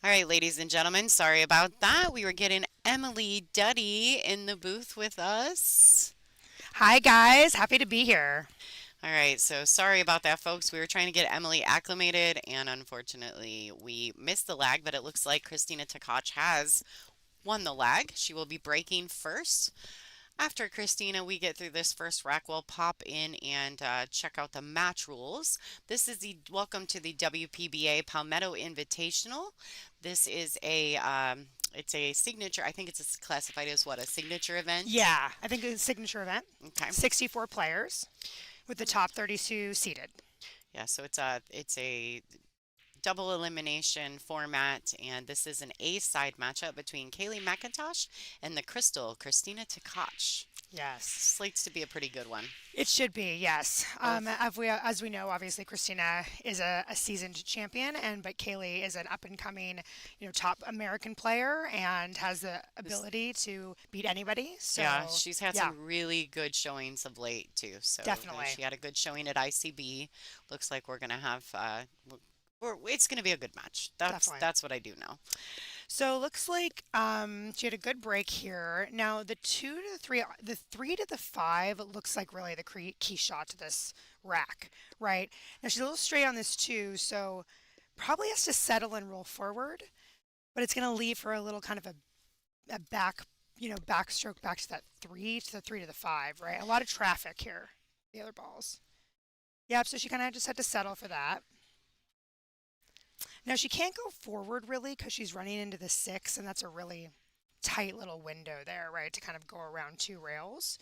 All right, ladies and gentlemen, sorry about that. We were getting Emily Duddy in the booth with us. Hi, guys. Happy to be here. All right, so sorry about that, folks. We were trying to get Emily acclimated, and unfortunately, we missed the lag, but it looks like Kristina Tkach has won the lag. She will be breaking first. After Kristina, we get through this first rack. We'll pop in and check out the match rules. This is the welcome to the WPBA Palmetto Invitational. This is it's a signature. I think it's classified as what, a signature event. Yeah, I think it's a signature event. Okay. 64 players with the top 32 seated. Yeah, so it's a double elimination format, and this is an A side matchup between Kaylee McIntosh and the Crystal Kristina Tkach. Yes. Slates to be a pretty good one. It should be, yes. Both. As we know, obviously Christina is a seasoned champion, but Kaylee is an up and coming, top American player and has the This ability to beat anybody. So Yeah, she's had yeah, some really good showings of late too. So definitely, she had a good showing at ICB. Looks like we're gonna have it's gonna be a good match. That's definitely. that's what I do know. So it looks like she had a good break here. Now the three to the five looks like really the key shot to this rack, right? Now she's a little straight on this too, so probably has to settle and roll forward, but it's going to leave her a little kind of a backstroke back to that three to the five, right? A lot of traffic here. The other balls. Yep. So she kind of just had to settle for that. Now she can't go forward really because she's running into the six, and that's a really tight little window there, right, to kind of go around two rails.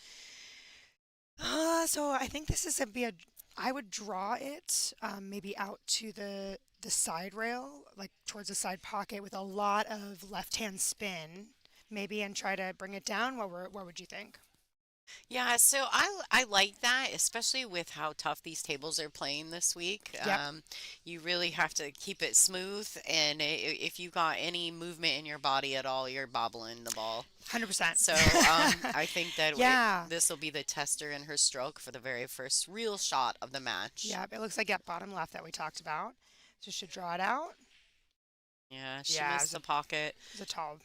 So I think this is a be a. I would draw it maybe out to the side rail, like towards the side pocket, with a lot of left hand spin, maybe, and try to bring it down. What would you think? Yeah, so I like that, especially with how tough these tables are playing this week. Yep, You really have to keep it smooth, and if you got any movement in your body at all, you're bobbling the ball. 100%. So I think that Yeah, this will be the tester in her stroke for the very first real shot of the match. yeah. It looks like that bottom left that we talked about. So should draw it out. Yeah, she Yeah, missed the pocket. it was a tall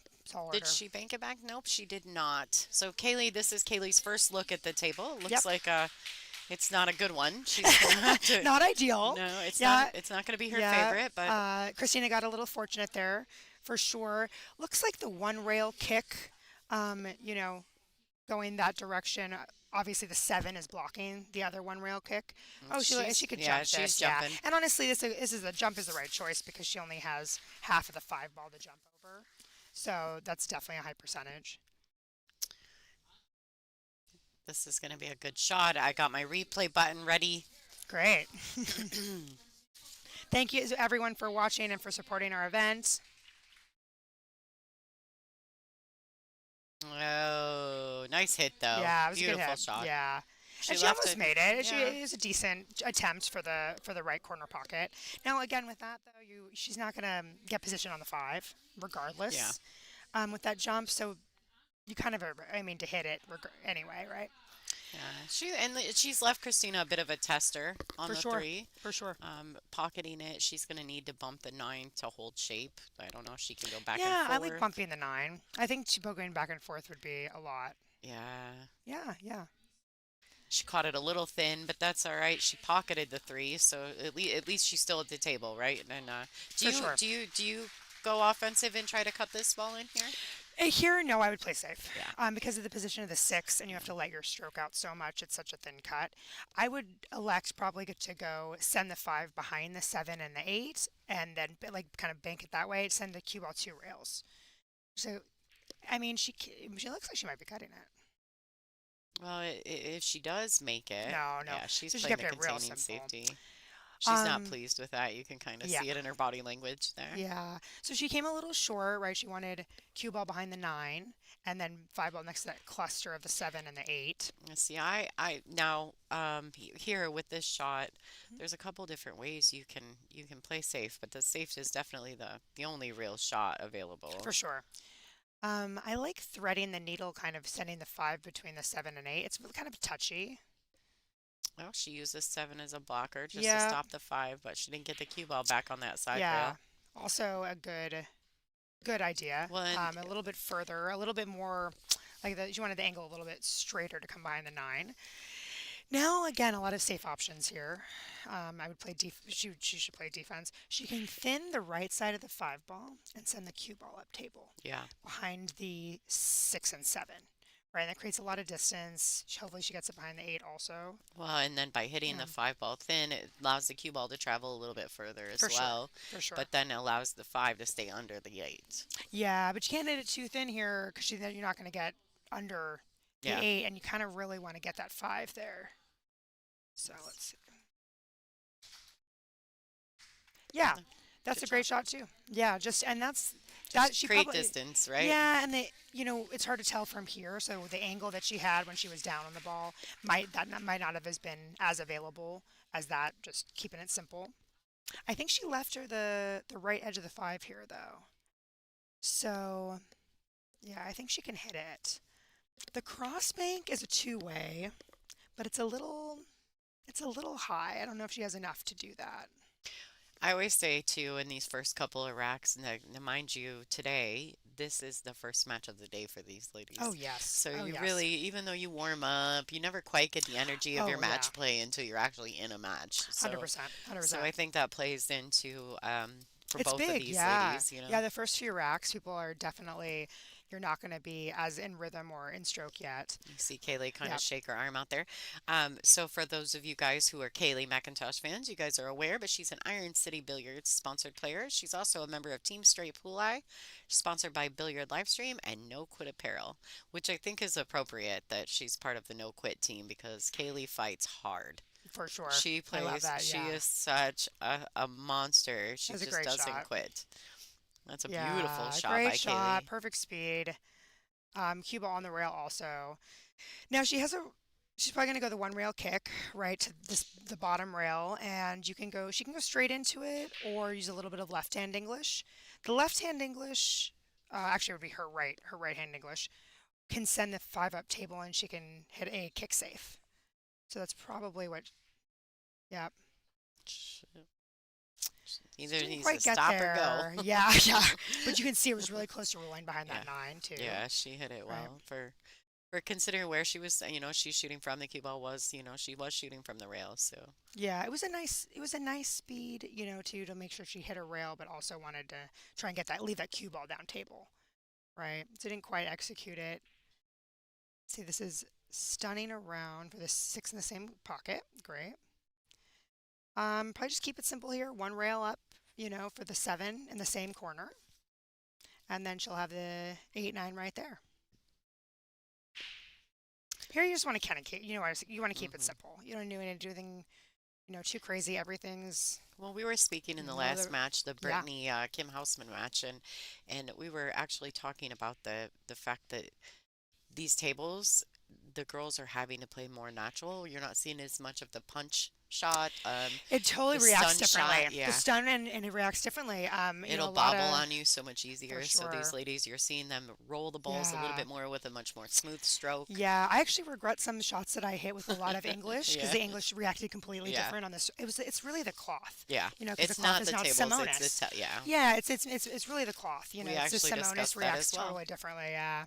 Did order. she bank it back? Nope, she did not. So Kaylee, this is Kaylee's first look at the table. It Yep. looks like it's not a good one. She's gonna have to. Not ideal. No, it's not. Yeah, It's not gonna be her yeah. favorite, but Christina got a little fortunate there for sure. Looks like the one rail kick, um, you know, going that direction. Obviously, the seven is blocking the other one rail kick. Oh, she could yeah, jump she's this, yeah. jumping. And honestly, this is the jump is the right choice because she only has half of the five ball to jump over. So that's definitely a high percentage. This is gonna be a good shot. I got my replay button ready. Great. Thank you everyone for watching and for supporting our event. Oh, nice hit though. Yeah, it was a good Beautiful hit. shot. Yeah. She And she left almost it. made it. Yeah. It was a decent attempt for the right corner pocket. Now again with that though, she's not gonna get position on the five, Yeah. regardless. With that jump, so you kind of I mean to hit it anyway, right? Yeah. She's left Christina a bit of a tester on For the sure, three. for sure. Pocketing it, she's gonna need to bump the nine to hold shape. I don't know if she can go back and Yeah, I like forth. bumping the nine. I think going back and forth would be a lot. Yeah. Yeah, yeah. She caught it a little thin, but that's all right. She pocketed the three, so at least she's still at the table, right? And do For you sure. do you do you go offensive and try to cut this ball in here? Here, no, I would play safe. Yeah. Because of the position of the six, and you have to let your stroke out so much. It's such a thin cut. I would elect probably to go send the five behind the seven and the eight, and then like kind of bank it that way. Send the cue ball two rails. So, I mean, she looks like she might be cutting it. Well, if she does make it, No, no. yeah, she's So she playing kept the it real containing simple. safety. She's not Um, pleased with that. You can kind of yeah, see it in her body language there. yeah. So she came a little short, right? She wanted cue ball behind the nine, and then five ball next to that cluster of the seven and the eight. See, I now here with this shot, there's a couple different ways you can play safe, but the safe is definitely the only real shot available. For sure. I like threading the needle, kind of sending the five between the seven and eight. It's kind of touchy. Well, she used the seven as a blocker just to Yeah, stop the five, but she didn't get the cue ball back on that side yeah. rail. Also a good good idea. Well, and A little bit further, a little bit more like she wanted the angle a little bit straighter to come behind the 9. Now, again, a lot of safe options here. I would play she should play defense. She can thin the right side of the 5 ball and send the cue ball up table yeah. behind the 6 and 7. Right, and that creates a lot of distance. Hopefully, she gets it behind the 8 also. Well, and then by hitting Yeah, the 5 ball thin, it allows the cue ball to travel a little bit further as for sure, well, for sure. but then allows the 5 to stay under the 8. Yeah, but you can't hit it too thin here because you're not going to get under the Yeah. 8, and you kind of really want to get that 5 there. So let's see. Yeah, that's a Good great job. shot too. Yeah, just and that's that Just she create probably distance, right? yeah, and it's hard to tell from here. So the angle that she had when she was down on the ball might not have as been as available as that. Just keeping it simple. I think she left her the right edge of the 5 here though. So yeah, I think she can hit it. The cross bank is a two-way, but it's a little high. I don't know if she has enough to do that. I always say too in these first couple of racks, and mind you, today this is the first match of the day for these Oh ladies. yes. So Oh you yes. really, even though you warm up, you never quite get the energy of your Oh yeah. match play until you're actually in a match. 100%. So 100%. I think that plays into for It's both of big, these yeah. ladies, you know. Yeah, the first few racks, people are definitely, you're not going to be as in rhythm or in stroke yet. You see Kaylee kind of Yep, shake her arm out there. So for those of you guys who are Kaylee McIntosh fans, you guys are aware, but she's an Iron City Billiards sponsored player. She's also a member of Team Straight Pool Eye, sponsored by Billiard Livestream and No Quit Apparel, which I think is appropriate that she's part of the No Quit team because Kaylee fights hard. for sure. She I love plays, that, she yeah. is such a monster. She That's a just great doesn't shot. quit. That's a beautiful Yeah, shot great by shot, Kaylee. perfect speed. Cue ball on the rail also. Now she's probably gonna go the one rail kick right to the bottom rail, and she can go straight into it or use a little bit of left hand English. The left hand English, actually it would be her right hand English, can send the 5 up table and she can hit a kick safe. So that's probably what. Yeah, Either didn't needs to quite get stop or go. there. Yeah, yeah, but you can see it was really close to rolling behind Yeah. that 9 too. Yeah, she hit it Right. well for considering where she was, she's shooting from. The cue ball was, she was shooting from the rail, so Yeah, it was a nice speed, too, to make sure she hit a rail, but also wanted to try and leave that cue ball down table, right? Didn't quite execute it. See, this is stunning around for the 6 in the same pocket. Great. Probably just keep it simple here. One rail up, for the 7 in the same corner, and then she'll have the 8, 9 right there. Here, you just want to kind of you want to keep it hmm simple. You don't do anything, too crazy. Everything's well, we were speaking in the know last the match, the yeah. Brittany Kim Hausman match, and we were actually talking about the fact that these tables, the girls are having to play more natural. You're not seeing as much of the punch shot, It totally the reacts stun differently. shot. The Yeah, stun and it reacts differently. it'll A lot bobble of on you so much for easier. So these sure. ladies, you're seeing them roll the balls a little Yeah. bit more with a much more smooth stroke. Yeah, I actually regret some shots that I hit with a lot of English because Yeah, the English reacted completely yeah, different on this. It's really the cloth, yeah. because the It's cloth not is the now tables. It's Simonis. yeah. Yeah, it's really the cloth. We It's just actually Simonis discussed that reacts as well. totally differently. Yeah.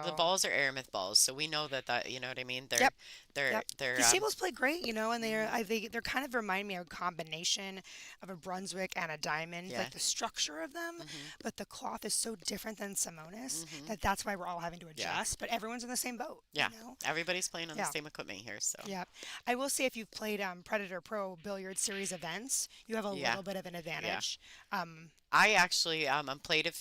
The So, balls are aramith balls, so we know that you know what I mean. They're yep. they're Yep. they're These tables play great, and mhm, they're kind of remind me of a combination of a Brunswick and a diamond, yeah, like the structure of them, mhm, but the cloth is so different than Simonis mhm, that's why we're all having to yeah, adjust, but everyone's in the same yeah. Everybody's playing on the Yeah. same equipment here, so Yeah. I will say if you've played Predator Pro Billiard Series events, you have a yeah, little bit of an yeah. advantage. Um, I actually played it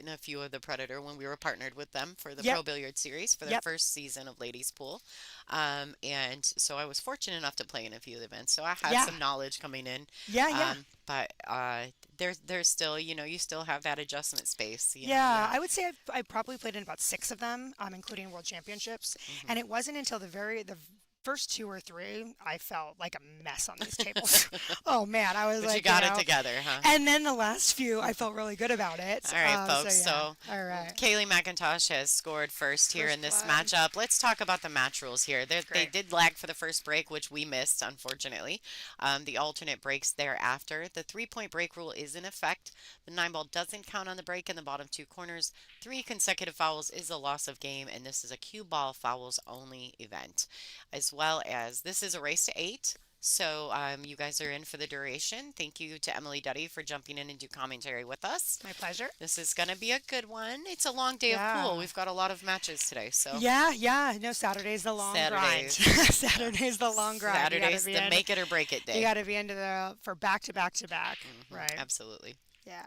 in a few of the Predator when we were partnered with them for the yep. Pro Billiard Series for their Yep. first season of Ladies Pool, and so I was fortunate enough to play in a few of the events, so I had Yeah. some knowledge coming in, Yeah, yeah. but there's still you still have that adjustment space, Yeah, yeah. I would say I probably played in about 6 of them, including World Championships. hmm And it wasn't until the first two or three, I felt like a mess on these tables. Oh man, I was But you like, got it together, huh? and then the last few, I felt really good about it. All right, So folks. yeah, So all right. Kaylee McIntosh has scored first here in First this blood, matchup. Let's talk about the match rules here. They great. did lag for the first break, which we missed, unfortunately. The alternate breaks thereafter. The 3-point break rule is in effect. The 9 ball doesn't count on the break in the bottom two corners. 3 consecutive fouls is a loss of game, and this is a cue ball fouls only event. As well as this is a race to 8. So you guys are in for the duration. Thank you to Emily Duddy for jumping in and do commentary with us. My pleasure. This is going to be a good one. It's a long day of pool. Yeah. We've got a lot of matches today, so Yeah, yeah. No, Saturday's the long grind. Saturdays. Yeah. Saturday's the long grind. Saturday's the make it or break it You day. got to be into the for back to back to back, right? Absolutely. Yeah.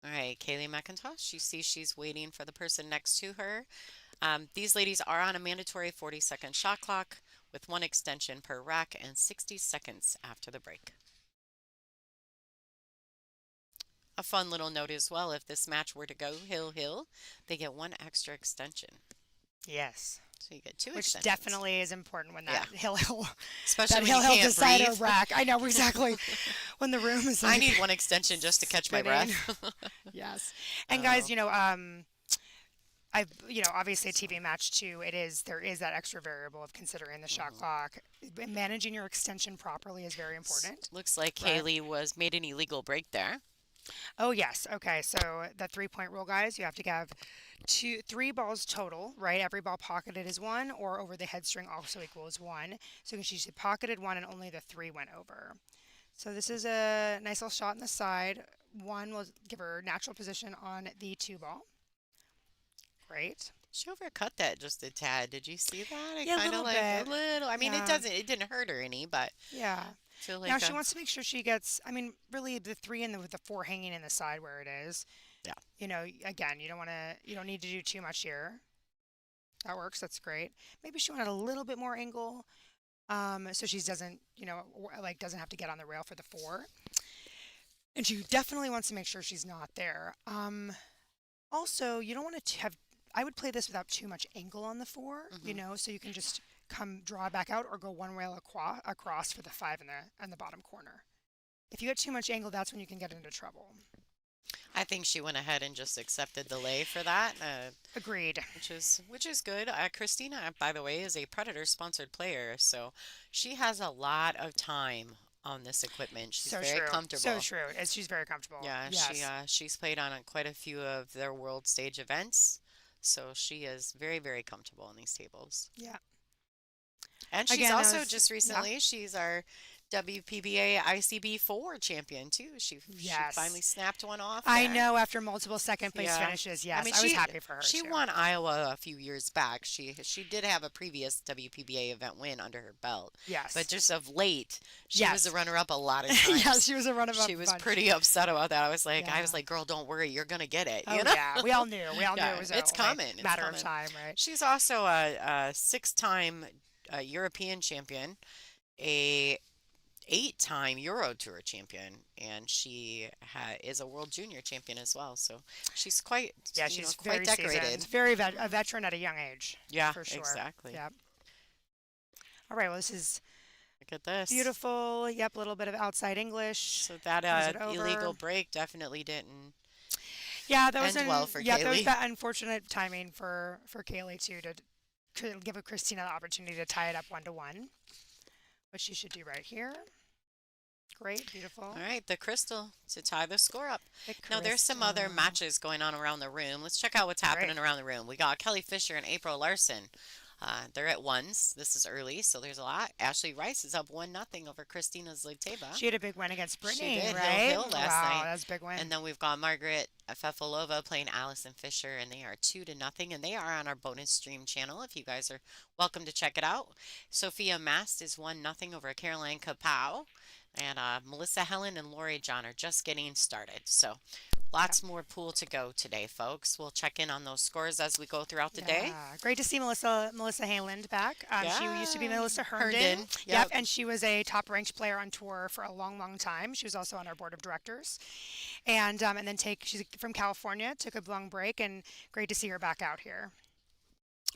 All right, Kaylee McIntosh, you see she's waiting for the person next to her. These ladies are on a mandatory 40-second shot clock with 1 extension per rack and 60 seconds after the break. A fun little note as well, if this match were to go hill-hill, they get 1 extra extension. Yes. So you get 2 Which extensions. definitely is important when that hill Especially that when you hill can't decider breathe. rack. I know exactly when the room is like I need 1 extension just to catch my spinning. breath. Yes. And guys, obviously a TV match too. There is that extra variable of considering the shot clock. Managing your extension properly is very important. Looks like Right. Kaylee was made an illegal break there. Oh yes. Okay. So the 3-point rule, guys, you have to have 3 balls total, right? Every ball pocketed is 1, or over the head string also equals 1. So she pocketed 1, and only the 3 went over. So this is a nice little shot in the side. 1 will give her natural position on the 2 ball. Great. She overcut that just a tad. Did you see that? Yeah, a kind of little like bit. a little. I mean, Yeah. It didn't hurt her any, but Yeah. I feel like Now she wants to make sure she gets. I mean, really, the 3 and with the 4 hanging in the side where it is. yeah. Again, you don't want to. You don't need to do too much here. That works. That's great. Maybe she wanted a little bit more angle, so she doesn't, doesn't have to get on the rail for the 4. And she definitely wants to make sure she's not there. Also, you don't want to have. I would play this without too much angle on the 4. So you can just draw back out or go one rail across for the 5 in the bottom corner. If you get too much angle, that's when you can get into trouble. I think she went ahead and just accepted the lay for that. Agreed. Which is good. Kristina, by the way, is a Predator sponsored player, so she has a lot of time on this equipment. She's very comfortable. So true. She's very comfortable. Yeah, Yes. she's played on quite a few of their world stage events, so she is very, very comfortable on these tables. Yeah. And she's Again, also just recently, she's our WPBA ICB4 champion too. She finally snapped one off I there. know, after multiple second place finishes. Yes, I was happy for her. She too. won Iowa a few years back. She did have a previous WPBA event win under her belt. Yes. But just of late, she was a runner-up a lot of times. Yes, she was a runner-up. She was pretty upset about that. I was like, girl, don't worry, you're gonna get it. Oh yeah, we all knew. We all knew it was coming. It's matter coming. of time, right? She's also a 6-time European champion, a 8-time Euro Tour champion, and she is a World Junior champion as well. So she's quite, she's quite very decorated. Seasoned. Very a veteran at a young age. Yeah, for sure. Exactly. Yeah. All right. Well, this is look at this. Beautiful. Yep. A little bit of outside English. So that illegal break definitely didn't. Yeah, that was well for Kaylee. Kaylee. That was that unfortunate timing for Kaylee too to give Kristina the opportunity to tie it up 1-1, which she should do right here. Great, beautiful. All right, the crystal to tie the score up. Now, there's some other matches going on around the room. Let's check out what's happening around the room. We got Kelly Fisher and April Larson. They're at ones. This is early, so there's a lot. Ashley Rice is up 1-0 over Kristina Zliteva. She had a big win against Brittany, She did, right? Hill last night. Wow, that was a big win. And then we've got Margaret Fefalova playing Allison Fisher, and they are 2-0, and they are on our bonus stream channel. If you guys are welcome to check it out. Sophia Mast is 1-0 over Caroline Kapow. And Melissa Helen and Lori John are just getting started. So lots more pool to go today, folks. We'll check in on those scores as we go throughout the day. Great to see Melissa Hayland back. She used to be Melissa Herndon. Yep. And she was a top-ranked player on tour for a long, long time. She was also on our board of directors. And then she's from California, took a long break, and great to see her back out here.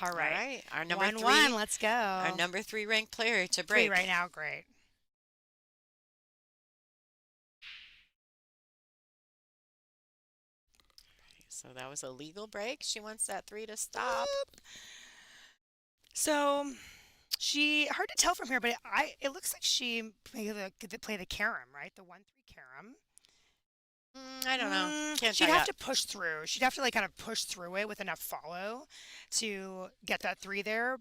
All All right. right, 1-1. Let's our go. number three ranked player to 3 right break. now. Great. So that was a legal break. She wants that three to stop. So she hard to tell from here, but it looks like she could play the carom, right? The 1-3 carom. I don't know. Can't She'd tell have yet. to push through. She'd have to like kind of push through it with enough follow to get that 3 there.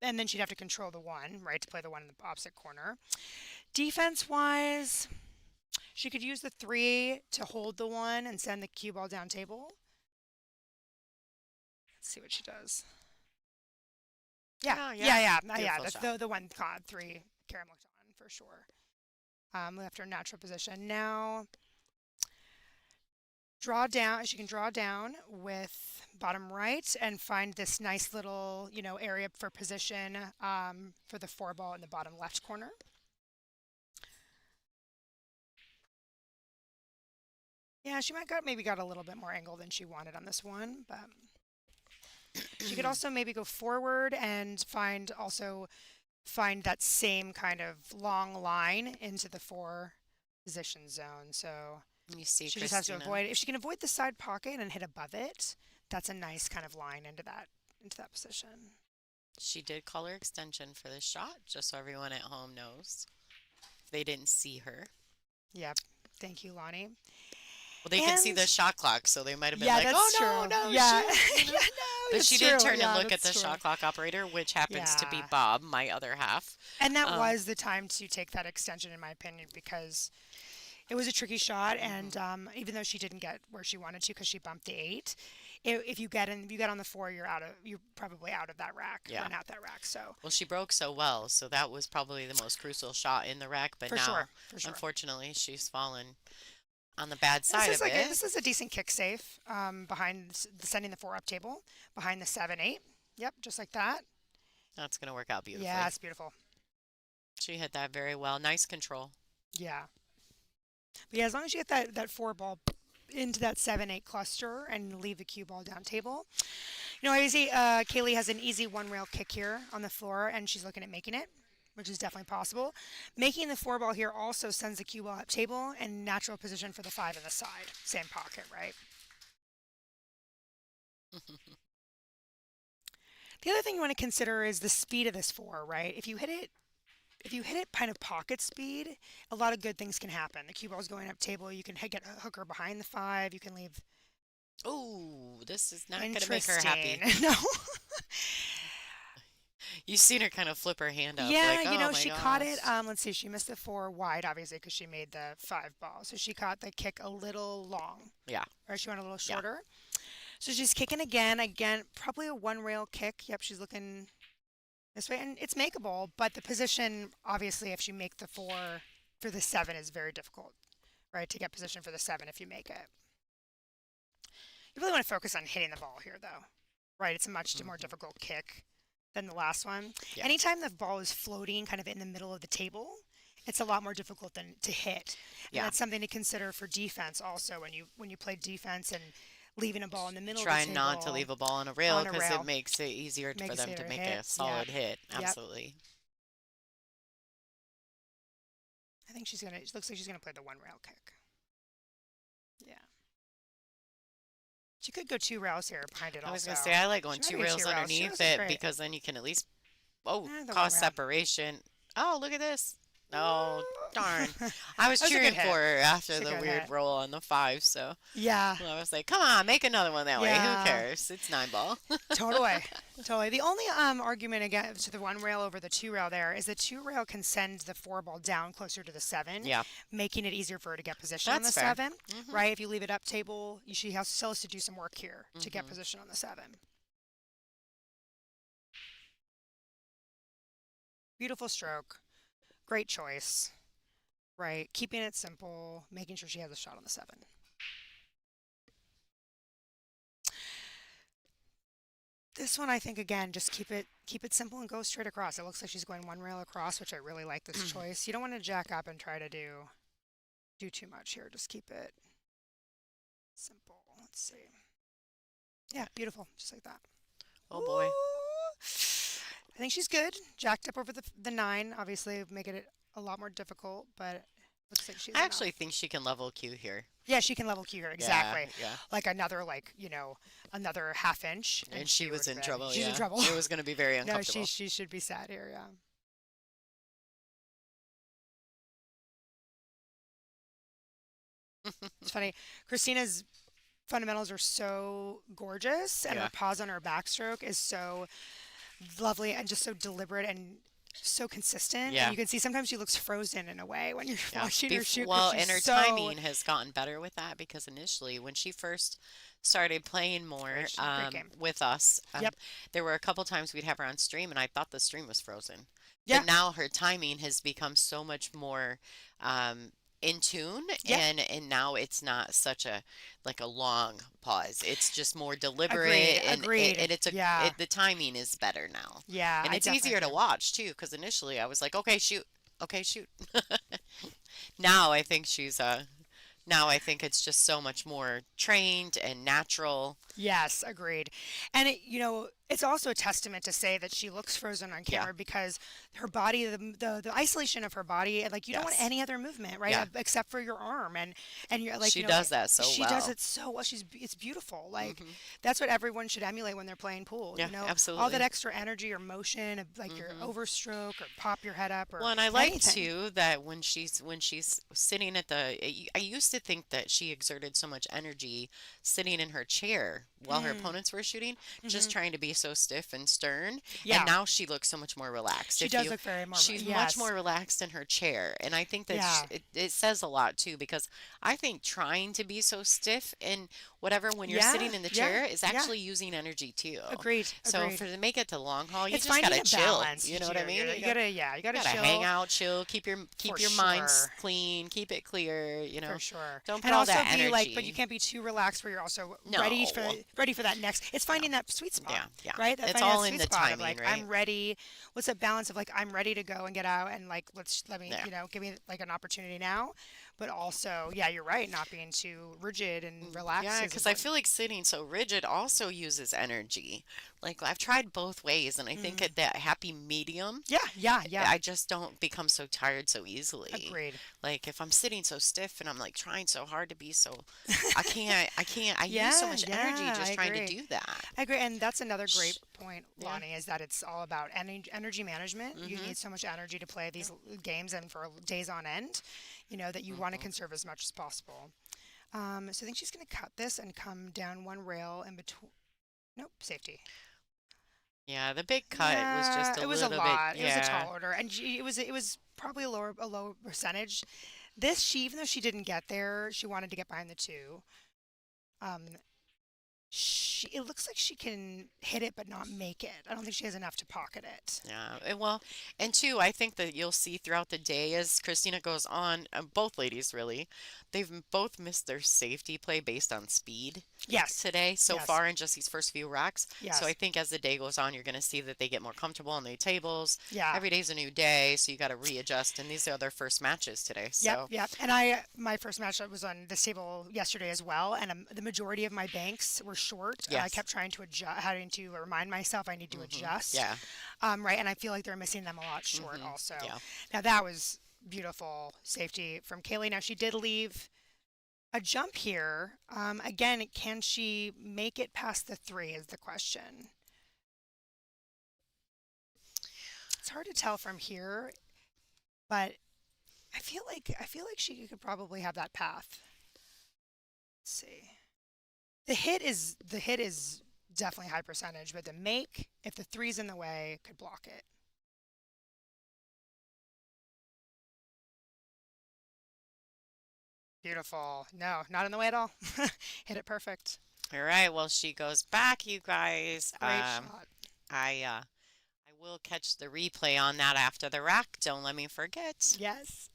And then she'd have to control the 1, right, to play the 1 in the opposite corner. Defense wise, she could use the 3 to hold the 1 and send the cue ball down table. Let's see what she does. Yeah, Oh, yeah, yeah. yeah. Beautiful That's shot. the 1-3 carom looked on for sure. Left her natural position. Now draw down. She can draw down with bottom right and find this nice little, area for position for the 4 ball in the bottom left corner. Yeah, she maybe got a little bit more angle than she wanted on this one, but she could also maybe go forward and find that same kind of long line into the 4 position zone. So You see she just has to Kristina. avoid. If she can avoid the side pocket and hit above it, that's a nice kind of line into that position. She did call her extension for this shot, just so everyone at home knows. If they didn't see her. Yep. Thank you, Lonnie. Well, they can see And the shot clock, so they might have been yeah, like, that's "Oh true. no, no, Yeah. shoot!" Yeah, no, But she that's did true. turn and Yeah, look at that's the true. shot clock operator, which happens to be Yeah. Bob, my other half. And that Um, was the time to take that extension, in my opinion, because it was a tricky shot, mhm. and even though she didn't get where she wanted to because she bumped the 8, if you get on the 4, you're probably out of that rack, Yeah. run out that rack. So Well, she broke so well, so that was probably the most crucial shot in the rack. But for now, sure, for sure. unfortunately, she's fallen on the bad This side is of like a, it. this is a decent kick safe sending the 4 up table behind the 7-8. Yep, just like that. That's going to work out Yeah, beautifully. it's beautiful. She hit that very well. Nice control. Yeah, but yeah, as long as you get that 4 ball into that 7-8 cluster and leave the cue ball down table. Kaylee has an easy 1 rail kick here on the floor, and she's looking at making it, which is definitely possible. Making the 4 ball here also sends the cue ball up table and natural position for the 5 in the side. Same pocket, right? The other thing you want to consider is the speed of this 4, right? If you hit it kind of pocket speed, a lot of good things can happen. The cue ball's going up table. You can get a hooker behind the 5. You can leave. Oh, this is not going to make her Interesting. happy. No. You've seen her kind of flip her hand up, Yeah, like, oh my she caught it. gosh. Let's see, she missed the 4 wide, obviously, because she made the 5 ball. So she caught the kick a little long, Yeah, or she went a little yeah. shorter. So she's kicking again. Again, probably a 1 rail kick. Yep, she's looking this way, and it's makeable. But the position, obviously, if you make the 4 for the 7, is very difficult, right? To get position for the 7 if you make it. You really want to focus on hitting the ball here, though, right? It's a much more Hmm. difficult kick than the last one. Yeah. Anytime the ball is floating kind of in the middle of the table, it's a lot more difficult than to hit. And Yeah. that's something to consider for defense also when you play defense and leaving a ball in the middle of the Try not to table leave a ball on a rail on a because it rail. makes it easier for Makes them it to a make hit. a Yeah. solid hit. Yep. Absolutely. I think it looks like she's gonna play the 1 rail kick. Yeah. She could go 2 rails here behind it I was also. going to say, I like She going might two be a 2 rails rails. 2 underneath rails is it great. because then you can at least, The 1 cause rail. separation. Oh, look at this. Oh, darn. That I was was a cheering good hit. for her after It's a the good weird hit. roll on the 5, so Yeah. I was like, come on, make another one that way. Who Yeah. cares? It's 9 ball. Totally, totally. The only argument against the 1 rail over the 2 rail there is the 2 rail can send the 4 ball down closer to the 7, Yeah, making it easier for her to get position on that's the fair. 7. Hmm. Right? If you leave it up table, she still has to do some work here to get Hmm. position on the 7. Beautiful stroke, great choice. Right? Keeping it simple, making sure she has a shot on the 7. This one, I think, again, just keep it simple and go straight across. It looks like she's going 1 rail across, which I really like this choice. You don't want to jack up and try to do too much here. Just keep it simple. Let's see. Yeah, beautiful, just like that. Oh boy. Ooh, I think she's good. Jacked up over the 9, obviously making it a lot more difficult, but looks like she's I enough. actually think she can level Q here. Yeah, she can level Q her, Yeah, exactly. yeah. Like another, like, another half inch, and And she she would was have in been, trouble, she's in yeah. trouble. It was going to be very No, she, uncomfortable. she should be sad here, yeah. It's funny. Christina's fundamentals are so gorgeous, and her Yeah. pause on her backstroke is so lovely and just so deliberate and so consistent. And Yeah. you can see sometimes she looks frozen in a way when you're Yeah. watching her shoot because Well, she's and her so. timing has gotten better with that because initially, when she first started playing more Great game. with us, Yep. there were a couple times we'd have her on stream, and I thought the stream was frozen. But Yeah. now her timing has become so much more um, in tune, Yeah. and now it's not such a like a long pause. It's just more Agreed. deliberate, and Agreed. it's Yeah. the timing is better now, Yeah. and I it's definitely easier to agree. watch too. Because initially I was like, okay, shoot. Okay, shoot. Now I think now I think it's just so much more trained and natural. Yes, agreed. And it's also a testament to say that she looks frozen on Yeah. camera because her body, the isolation of her body, like you don't want Yes. any other movement, right? Yeah. Except for your arm, and you're like, She does that so she does well. it so well. It's beautiful. Like Hmm. that's what everyone should emulate when they're playing pool. Yeah, All that absolutely. extra energy or motion, of like your Hmm. overstroke or pop your head up or Well, and I like anything. too that when she's sitting at I used to think that she exerted so much energy sitting in her chair while her Mm, opponents were shooting, just hmm. trying to be so stiff and stern. And Yeah, now she looks so much more relaxed. she If does you, look very more. she's much Yes. more relaxed in her chair, and I think that Yeah. it says a lot too because I think trying to be so stiff and whatever when you're Yeah. sitting in the Yeah. chair is Yeah. actually using energy too. Agreed. So Agreed. for to make it to long haul, you It's just finding gotta a chill. balance. You You know do. what I mean? Yeah, you gotta You gotta hang chill out, chill, for keep your mind sure. clean, keep it clear. For sure. Don't put And all also that be like, but you energy. can't be too relaxed where you're also No. ready for that next. It's Yeah, finding that sweet spot, yeah, yeah. right? That It's finding that all in sweet the spot of timing, like right? I'm ready. What's that balance of like I'm ready to go and get out and like let me, Yeah. give me like an opportunity now, but also, yeah, you're right, not being too rigid and relaxed Yeah, is because I important. feel like sitting so rigid also uses energy. Like I've tried both ways, and I think Mm. at that happy medium, Yeah, yeah, yeah. I just don't become so tired so easily. Agreed. Like if I'm sitting so stiff and I'm like trying so hard to be so, I use so Yeah, much energy yeah, I just trying to agree. do that. I agree, and that's another great Sh- point, Yeah. Lonnie, is that it's all about energy management. You Mm-hmm. need so much energy to play Yeah. these games and for days on end, that you want to Mm-hmm. conserve as much as possible. So I think she's going to cut this and come down one rail in between. Nope, safety. Yeah, the big cut was Yeah, just a it was a little bit, lot. It was a yeah. tall order, and it was probably a lower percentage. This even though she didn't get there, she wanted to get behind the two. Um, it looks like she can hit it but not make it. I don't think she has enough to pocket it. Yeah, well, and two, I think that you'll see throughout the day as Christina goes on, both ladies really, both missed their safety play based on speed Yes. today so Yes. far in just these first few racks. So I Yes. think as the day goes on, you're going to see that they get more comfortable on the tables. Yeah. Every day's a new day, so you got to readjust, and these are their first matches today. Yep. So, Yep. And my first match was on this table yesterday as well, and the majority of my banks were short, and I yes. kept trying to adjust, having to remind myself I need to adjust. Yeah. Right. And I feel like they're missing them a lot short Hmm. also. Yeah. Now that was beautiful safety from Kaylee. Now she did leave a jump here. Again, can she make it past the 3 is the question. It's hard to tell from here, but I feel like she could probably have that path. Let's see. The hit is definitely high percentage, but the make, if the three's in the way, could block it. Beautiful. No, not in the way at all. Hit it perfect. All right. Well, she goes back, you guys. Great shot. I will catch the replay on that after the rack. Don't let me forget. Yes.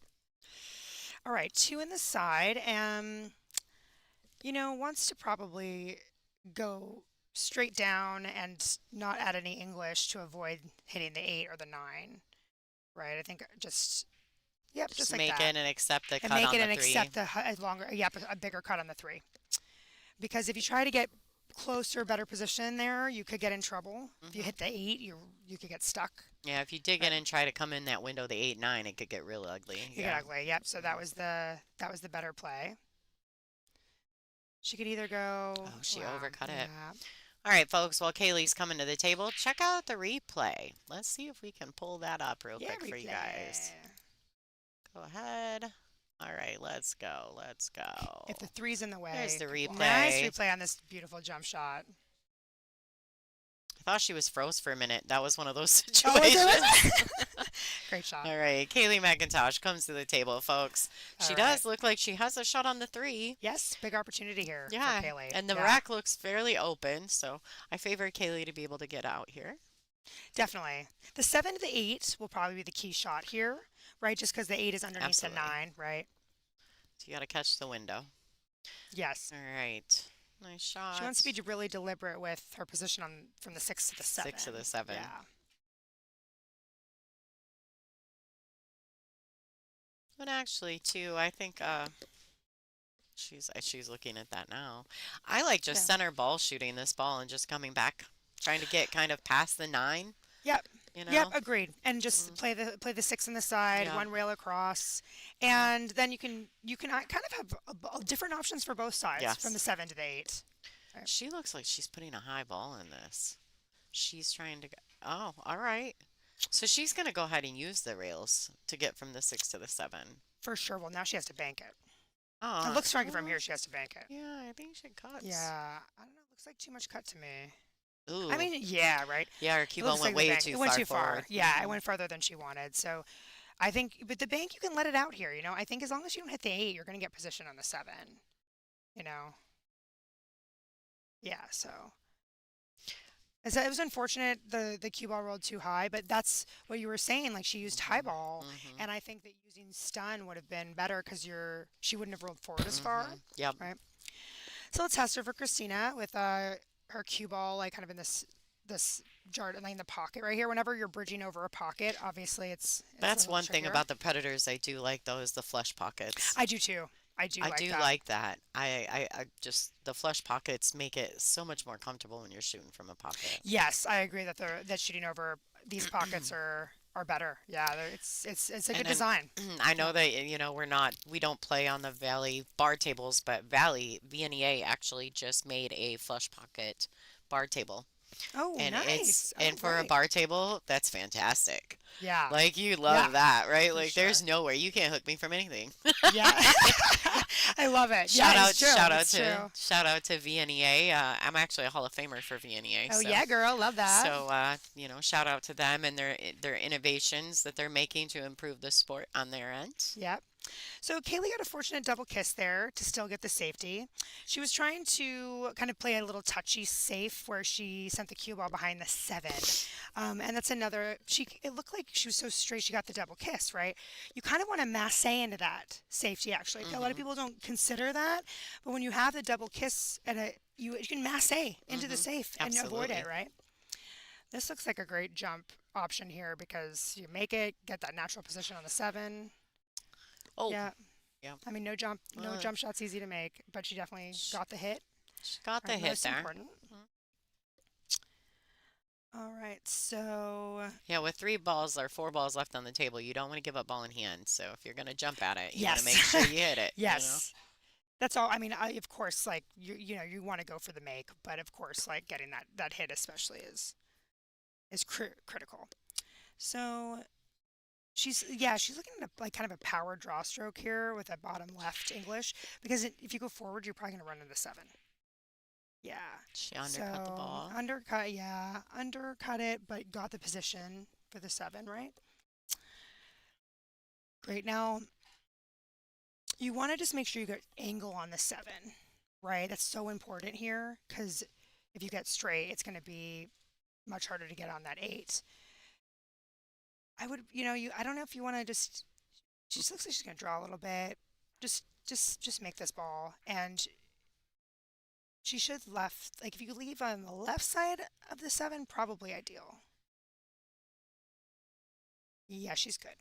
All right, two in the side. Wants to probably go straight down and not add any English to avoid hitting the 8 or the 9. Right? I think yep, Just just like make that. it and accept the And cut make on it the and three. accept a longer, yep, a bigger cut on the 3. Because if you try to get closer, better position there, you could get in trouble. If you Hmm. hit the 8, you could get stuck. Yeah, if you dig in Right. and try to come in that window, the 8-9, it could get real ugly. You get Yeah. ugly. Yep. So Hmm. that was the better play. She could either go, Oh, she wow, overcut it. yeah. All right, folks, while Kaylee's coming to the table, check out the replay. Let's see if we can pull that up real Yeah, quick for you guys. replay. Go ahead. All right, let's go. Let's If the go. three's in the There's way, the nice replay. replay on this beautiful jump shot. I thought she was froze for a minute. That was one of those Oh, was situations. it? Great shot. All right, Kaylee McIntosh comes to the table, folks. All She right. does look like she has a shot on the three. Yes, big opportunity here for Yeah, Kaylee. and the Yeah, rack looks fairly open, so I favor Kaylee to be able to get out here. definitely. The 7 to the 8 will probably be the key shot here, right? Just because the 8 is underneath the Absolutely. 9, right? So you got to catch the window. Yes. All right, nice She wants to shot. be really deliberate with her position on from the 6 to the 7. 6 of the 7. Yeah. But actually, too, I think she's looking at that now. I like just Yeah. center ball shooting this ball and just coming back, trying to get kind of past the 9, Yep. you Yep, know? agreed. And just Mm, play the 6 on the side, yeah. one rail across, Mhm. and then you can kind of have different options for both sides from the Yes. 7 to the 8. Right. She looks like she's putting a high ball in this. She's trying to go. Oh, all right. So she's going to go ahead and use the rails to get from the 6 to the 7. For sure. Well, now she has to bank it. It Oh, looks like from well, here she has to bank it. yeah, I think she cuts. Yeah, I don't know. Looks like too much cut to me. I Ooh, mean, yeah, right. yeah, her It cue ball looks went like the way bank. too It went far too far. forward. Yeah, it went farther than she wanted. So I think, but the bank, you can let it out here. I think as long as you don't hit the 8, you're going to get position on the 7. You know. Yeah. So it was unfortunate the cue ball rolled too high, but that's what you were saying. Like she used high Hmm. ball, Hmm. and I think that using stun would have been better because she wouldn't have rolled forward as far, Yep. right? So let's test her for Kristina with her cue ball like kind of in this jar like in the pocket right here. Whenever you're bridging over a pocket, obviously it's a That's little one thing trickier. about the predators I do like though is the flush pockets. I do too. I do I like do that. like that. I just the flush pockets make it so much more comfortable when you're shooting from a pocket. Yes, I agree that that shooting over these pockets are better. Yeah, it's a And good then design. I Yeah. know that we don't play on the Valley bar tables, but Valley VNEA actually just made a flush pocket bar table. Oh, nice. Oh, And for a great. bar table, that's fantastic. Yeah. Like you Yeah, love that, right? for Like sure. there's no way you can't hook me from anything. Yeah. I love it. Yeah, it's true. It's true. Shout out to VNEA. I'm actually a Hall of Famer for VNEA, Oh so yeah, girl, love that. shout out to them and their innovations that they're making to improve the sport on their end. Yep. So Kaylee got a fortunate double kiss there to still get the safety. She was trying to kind of play a little touchy safe where she sent the cue ball behind the 7. And that's another, it looked like she was so straight she got the double kiss, right? You kind of want to masse into that safety actually. A lot of Mhm. people don't consider that, but when you have the double kiss at you can masse into the Mhm. safe and avoid it, Absolutely. right? This looks like a great jump option here because you make it, get that natural position on the 7. Oh, Yeah, yeah. I mean, no Well, jump shot's easy to make, but she definitely sh- got the hit. she got the Right, hit most there. important. Mhm. All right, so Yeah, with 3 balls or 4 balls left on the table, you don't want to give up ball in hand. So if you're gonna jump at it, you want to make yes, sure you hit it, you know? yes, that's all. I mean, of course, like you want to go for the make, but of course, like getting that hit especially is critical. So she's looking at like kind of a power draw stroke here with a bottom left English because if you go forward, you're probably gonna run into 7. Yeah. She undercut the So ball. undercut, yeah, undercut it, but got the position for the 7, right? Great. Now you want to just make sure you get angle on the 7, right? That's so important here because if you get straight, it's going to be much harder to get on that 8. I would, I don't know if you want to just. She just looks like she's going to draw a little bit. Just make this ball, and she should left. Like if you leave on the left side of the 7, probably ideal. Yeah, she's good.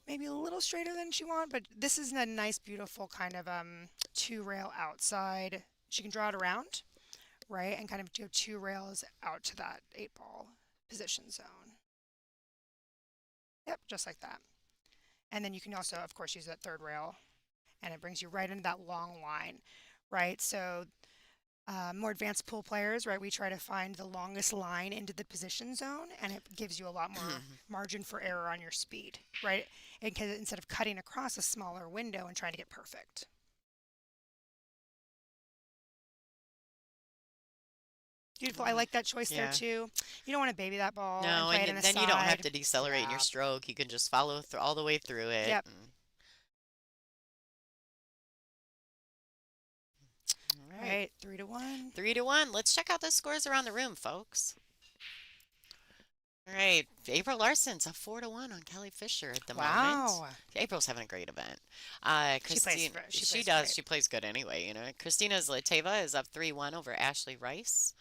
Maybe a little straighter than she want, but this is a nice, beautiful kind of 2 rail outside. She can draw it around, right? And kind of go 2 rails out to that 8 ball position zone. Yep, just like that. And then you can also, of course, use that 3rd rail, and it brings you right into that long line, right? So more advanced pool players, right? We try to find the longest line into the position zone, and it gives you a lot more margin for error on your speed, right? And instead of cutting across a smaller window and trying to get perfect. Beautiful. I like that choice there Yeah. too. You don't want to baby that ball and No, play and it in the then you don't have side. to decelerate in your Yeah. stroke. You can just follow through all the way through it. Yep. All All right. right. 3-1. 3-1. Let's check out the scores around the room, folks. All right. April Larson's up 4-1 on Kelly Fisher at the moment. Wow. April's having a great event. She plays. Christine, She she plays does. great. She plays good anyway, you know. Christina Zlateva is up 3-1 over Ashley Rice.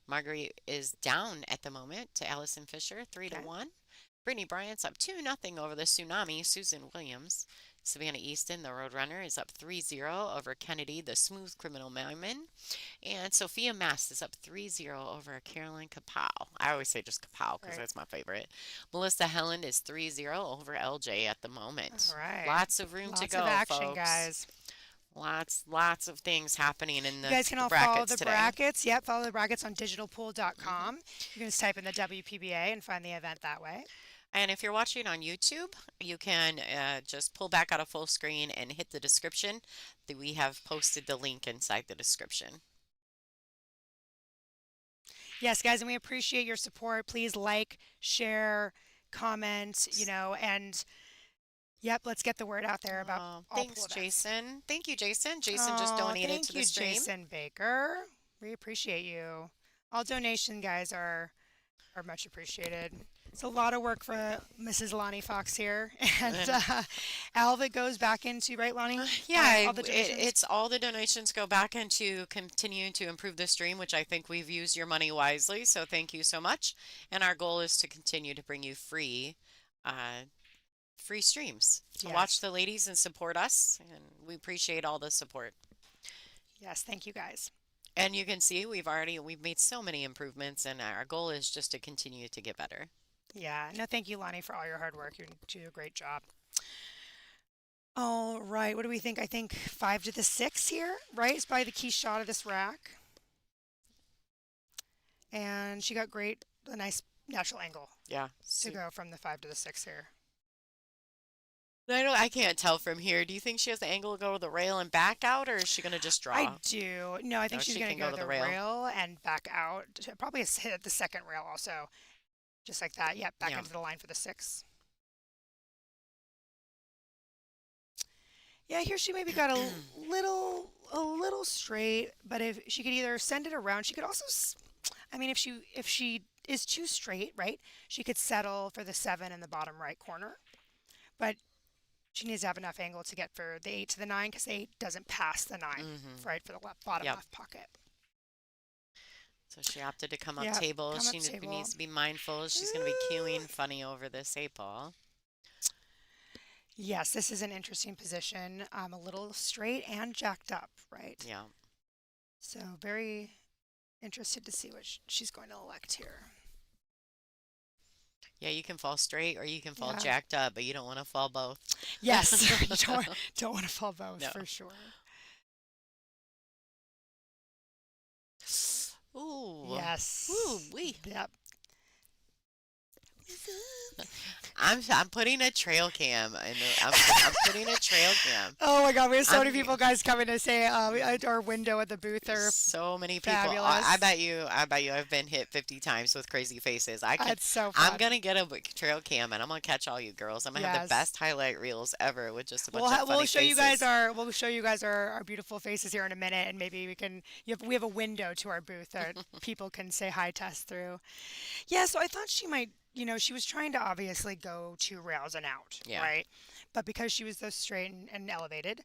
Marguerite is down at the moment to Allison Fisher, 3 to Okay. 1. Brittany Bryant's up 2-0 over the Tsunami, Susan Williams. Savannah Easton, the Roadrunner, is up 3-0 over Kennedy, the Smooth Criminal Mailman. And Sophia Mast is up 3-0 over Caroline Kapow. I always say just Kapow because Right. that's my favorite. Melissa Helen is 3-0 over LJ at the moment. All right. Lots of room to Lots of go, action, folks. guys. Lots of things happening in You guys can the all follow brackets the today. brackets. Yep, follow the brackets on digitalpool.com. hmm You can just type in the WPBA and find the event that way. And if you're watching on YouTube, you can just pull back out of full screen and hit the description. We have posted the link inside the description. Yes, guys, and we appreciate your support. Please like, share, comment, and yep, let's get the word out there about Oh, all pool thanks, events. Jason. Thank you, Jason. Jason just Oh, donated to thank the you, stream. Jason Baker. We appreciate you. All donation guys are much appreciated. It's a lot of work for Mrs. Lonnie Fox here, and And all of it goes back into, right, Lonnie? yeah, All the donations. it's all the donations go back into continuing to improve the stream, which I think we've used your money wisely. So thank you so much. And our goal is to continue to bring you uh, free streams to watch Yes, the ladies and support us. And we appreciate all the support. yes, thank you guys. And you can see we've made so many improvements, and our goal is just to continue to get better. Yeah, no, thank you, Lonnie, for all your hard work. You do a great job. All right, what do we think? I think 5 to the 6 here, right? It's probably the key shot of this rack. And she got a nice natural angle Yeah. to go from the 5 to the 6 here. I can't tell from here. Do you think she has the angle to go to the rail and back out, or is she going to just I draw? do. No, I think No, she's she going to can go go to to the the rail. rail and back out. Probably hit at the 2nd rail also. Just like that. Yep, back Yeah. into the line for the 6. Yeah, here she maybe got a little straight, but if she could either send it around, she could also I mean if she is too straight, right? She could settle for the 7 in the bottom right corner. But she needs to have enough angle to get for the 8 to the 9 because the 8 doesn't pass the 9, hmm right, for the bottom Yep. left pocket. So she opted to come up Yeah, table. come up She table. needs to be mindful. She's going to be queuing funny over this 8 ball. Yes, this is an interesting position. A little straight and jacked up, right? Yeah. So very interested to see what she's going to elect here. Yeah, you can fall straight or you can fall Yeah. jacked up, but you don't want to fall both. Yes, you don't want to fall both No. for sure. Ooh. Yes. Ooh, wee. Yep. I'm putting a trail cam. I'm putting a trail cam. Oh my God, we have so many I'm people, guys, coming to say our window at the booth are so many people. fabulous. I bet you I've been hit 50 times with crazy faces. It's so I'm fun. gonna get a trail cam and I'm gonna catch all you girls. I'm gonna have the Yes. best highlight reels ever with just a bunch We'll, of ha- funny we'll show faces. you guys our beautiful faces here in a minute, and maybe we have a window to our booth that people can say hi to us through. Yeah, so I thought she might, she was trying to obviously go 2 rails and out, Yeah. right? But because she was so straight and elevated,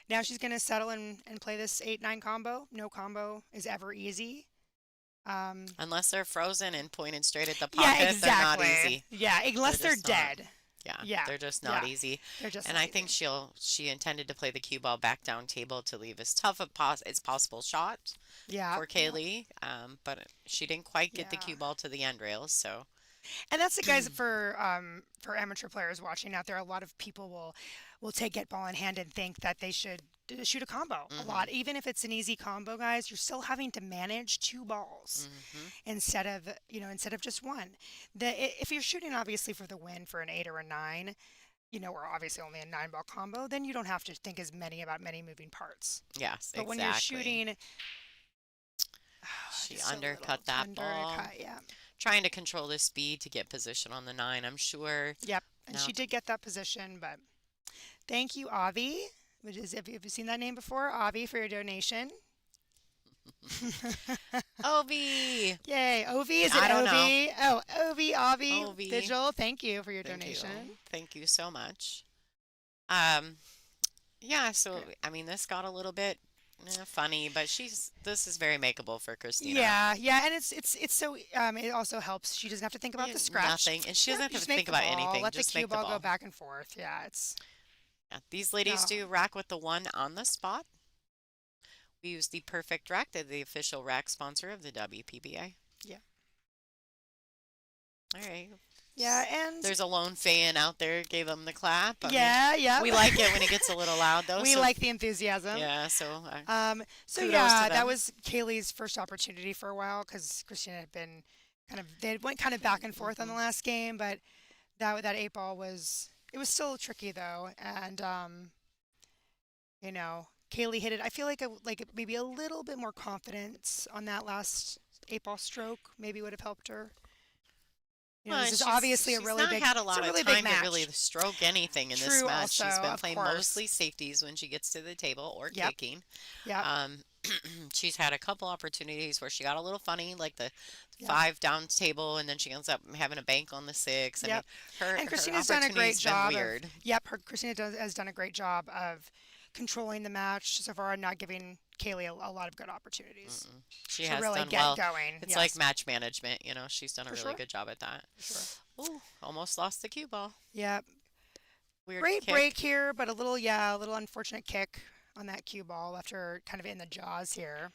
now she's going to settle and play this 8-9 combo. No combo is ever easy. Unless they're frozen and pointed straight at the Yeah, pocket, they're not exactly. easy. Yeah, unless they're just not. dead. Yeah, Yeah, they're just not yeah. easy. They're just And not I think easy. she intended to play the cue ball back down table to leave as tough as possible shot Yeah, for yeah, Kaylee. But she didn't quite get the yeah. cue ball to the end rails. So And that's the guys for amateur players watching out there. A lot of people will take get ball in hand and think that they should shoot a combo a hmm lot. Even if it's an easy combo, guys, you're still having to manage two balls hmm instead of just one. If you're shooting obviously for the win for an 8 or a 9, or obviously only a 9 ball combo, then you don't have to think as many about many moving parts. yes, But when you're exactly. shooting She just a little undercut that ball, undercut, yeah. trying to control the speed to get position on the nine. I'm sure. Yep. And No, she did get that position, but thank you, Avi. Which is, have you seen that name before? Avi, for your donation. Ovi. Yay. Ovi, is it I don't know. Ovi? Oh, Ovi, Avi, Ovi. Vigil. Thank you for your Thank you. donation. Thank you so much. Um, yeah, so Great. I mean, this got a little bit funny, but this is very makeable for Kristina. Yeah, yeah, and it's so it also helps. She doesn't have to think about Yeah, the scratch. nothing, and she Yep, doesn't you have just to make think the about ball, anything. let the Just cue make the ball go ball. back and forth. Yeah, it's Yeah, these ladies no. do rack with the one on the spot. We use the Perfect Rack, they're the official rack sponsor of the WPBA. Yeah. All right. Yeah, and There's a lone fan out there, gave them the clap. I mean, yeah, yeah. we like it when it gets a little loud, though. We So, like the enthusiasm. yeah, so So kudos to yeah, that them. was Kaylee's first opportunity for a while because Christina had been they went kind of back and forth on the hmm last game, but that 8 ball was it was still tricky though, and Kaylee hit it. I feel like maybe a little bit more confidence on that last 8 ball stroke maybe would have helped her. Well, This and is obviously she's not had a it's a lot of really big time to really match. stroke anything in this True, match. also, She's been of playing course. mostly safeties when she gets to the table or Yep, kicking. yep, Um, she's had a couple opportunities where she got a little funny, like the yep, five down table, and then she ends up having a bank on the six. I mean, yep. And her Christina's done a great opportunities been job of, weird. yep, has done a great job of controlling the match so far and not giving Kaylee a lot of good opportunities Mm-mm. She to has really done get well. going. It's like Yes, match management, she's done a for really sure, good job at that. for sure. Ooh, almost lost the cue ball. Yep. Weird Great break kick. here, but a little unfortunate kick on that cue ball left her kind of in the jaws here.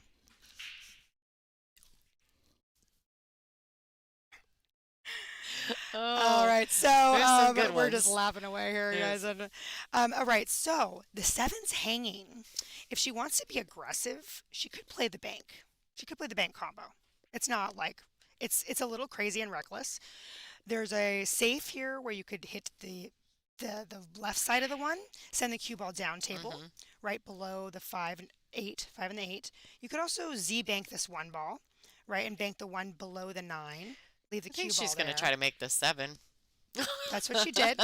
All Oh, right, so there's some good we're just ones. laughing away here, guys. Yes. And, all right, so the seven's hanging. If she wants to be aggressive, she could play the bank. She could play the bank combo. It's not like it's a little crazy and reckless. There's a safe here where you could hit the left side of the one, send the cue ball down table, hmm right below the 5 and the 8. You could also Z bank this one ball, right, and bank the one below the 9. Leave the I think cue she's ball gonna try there. to make the seven. That's what she did.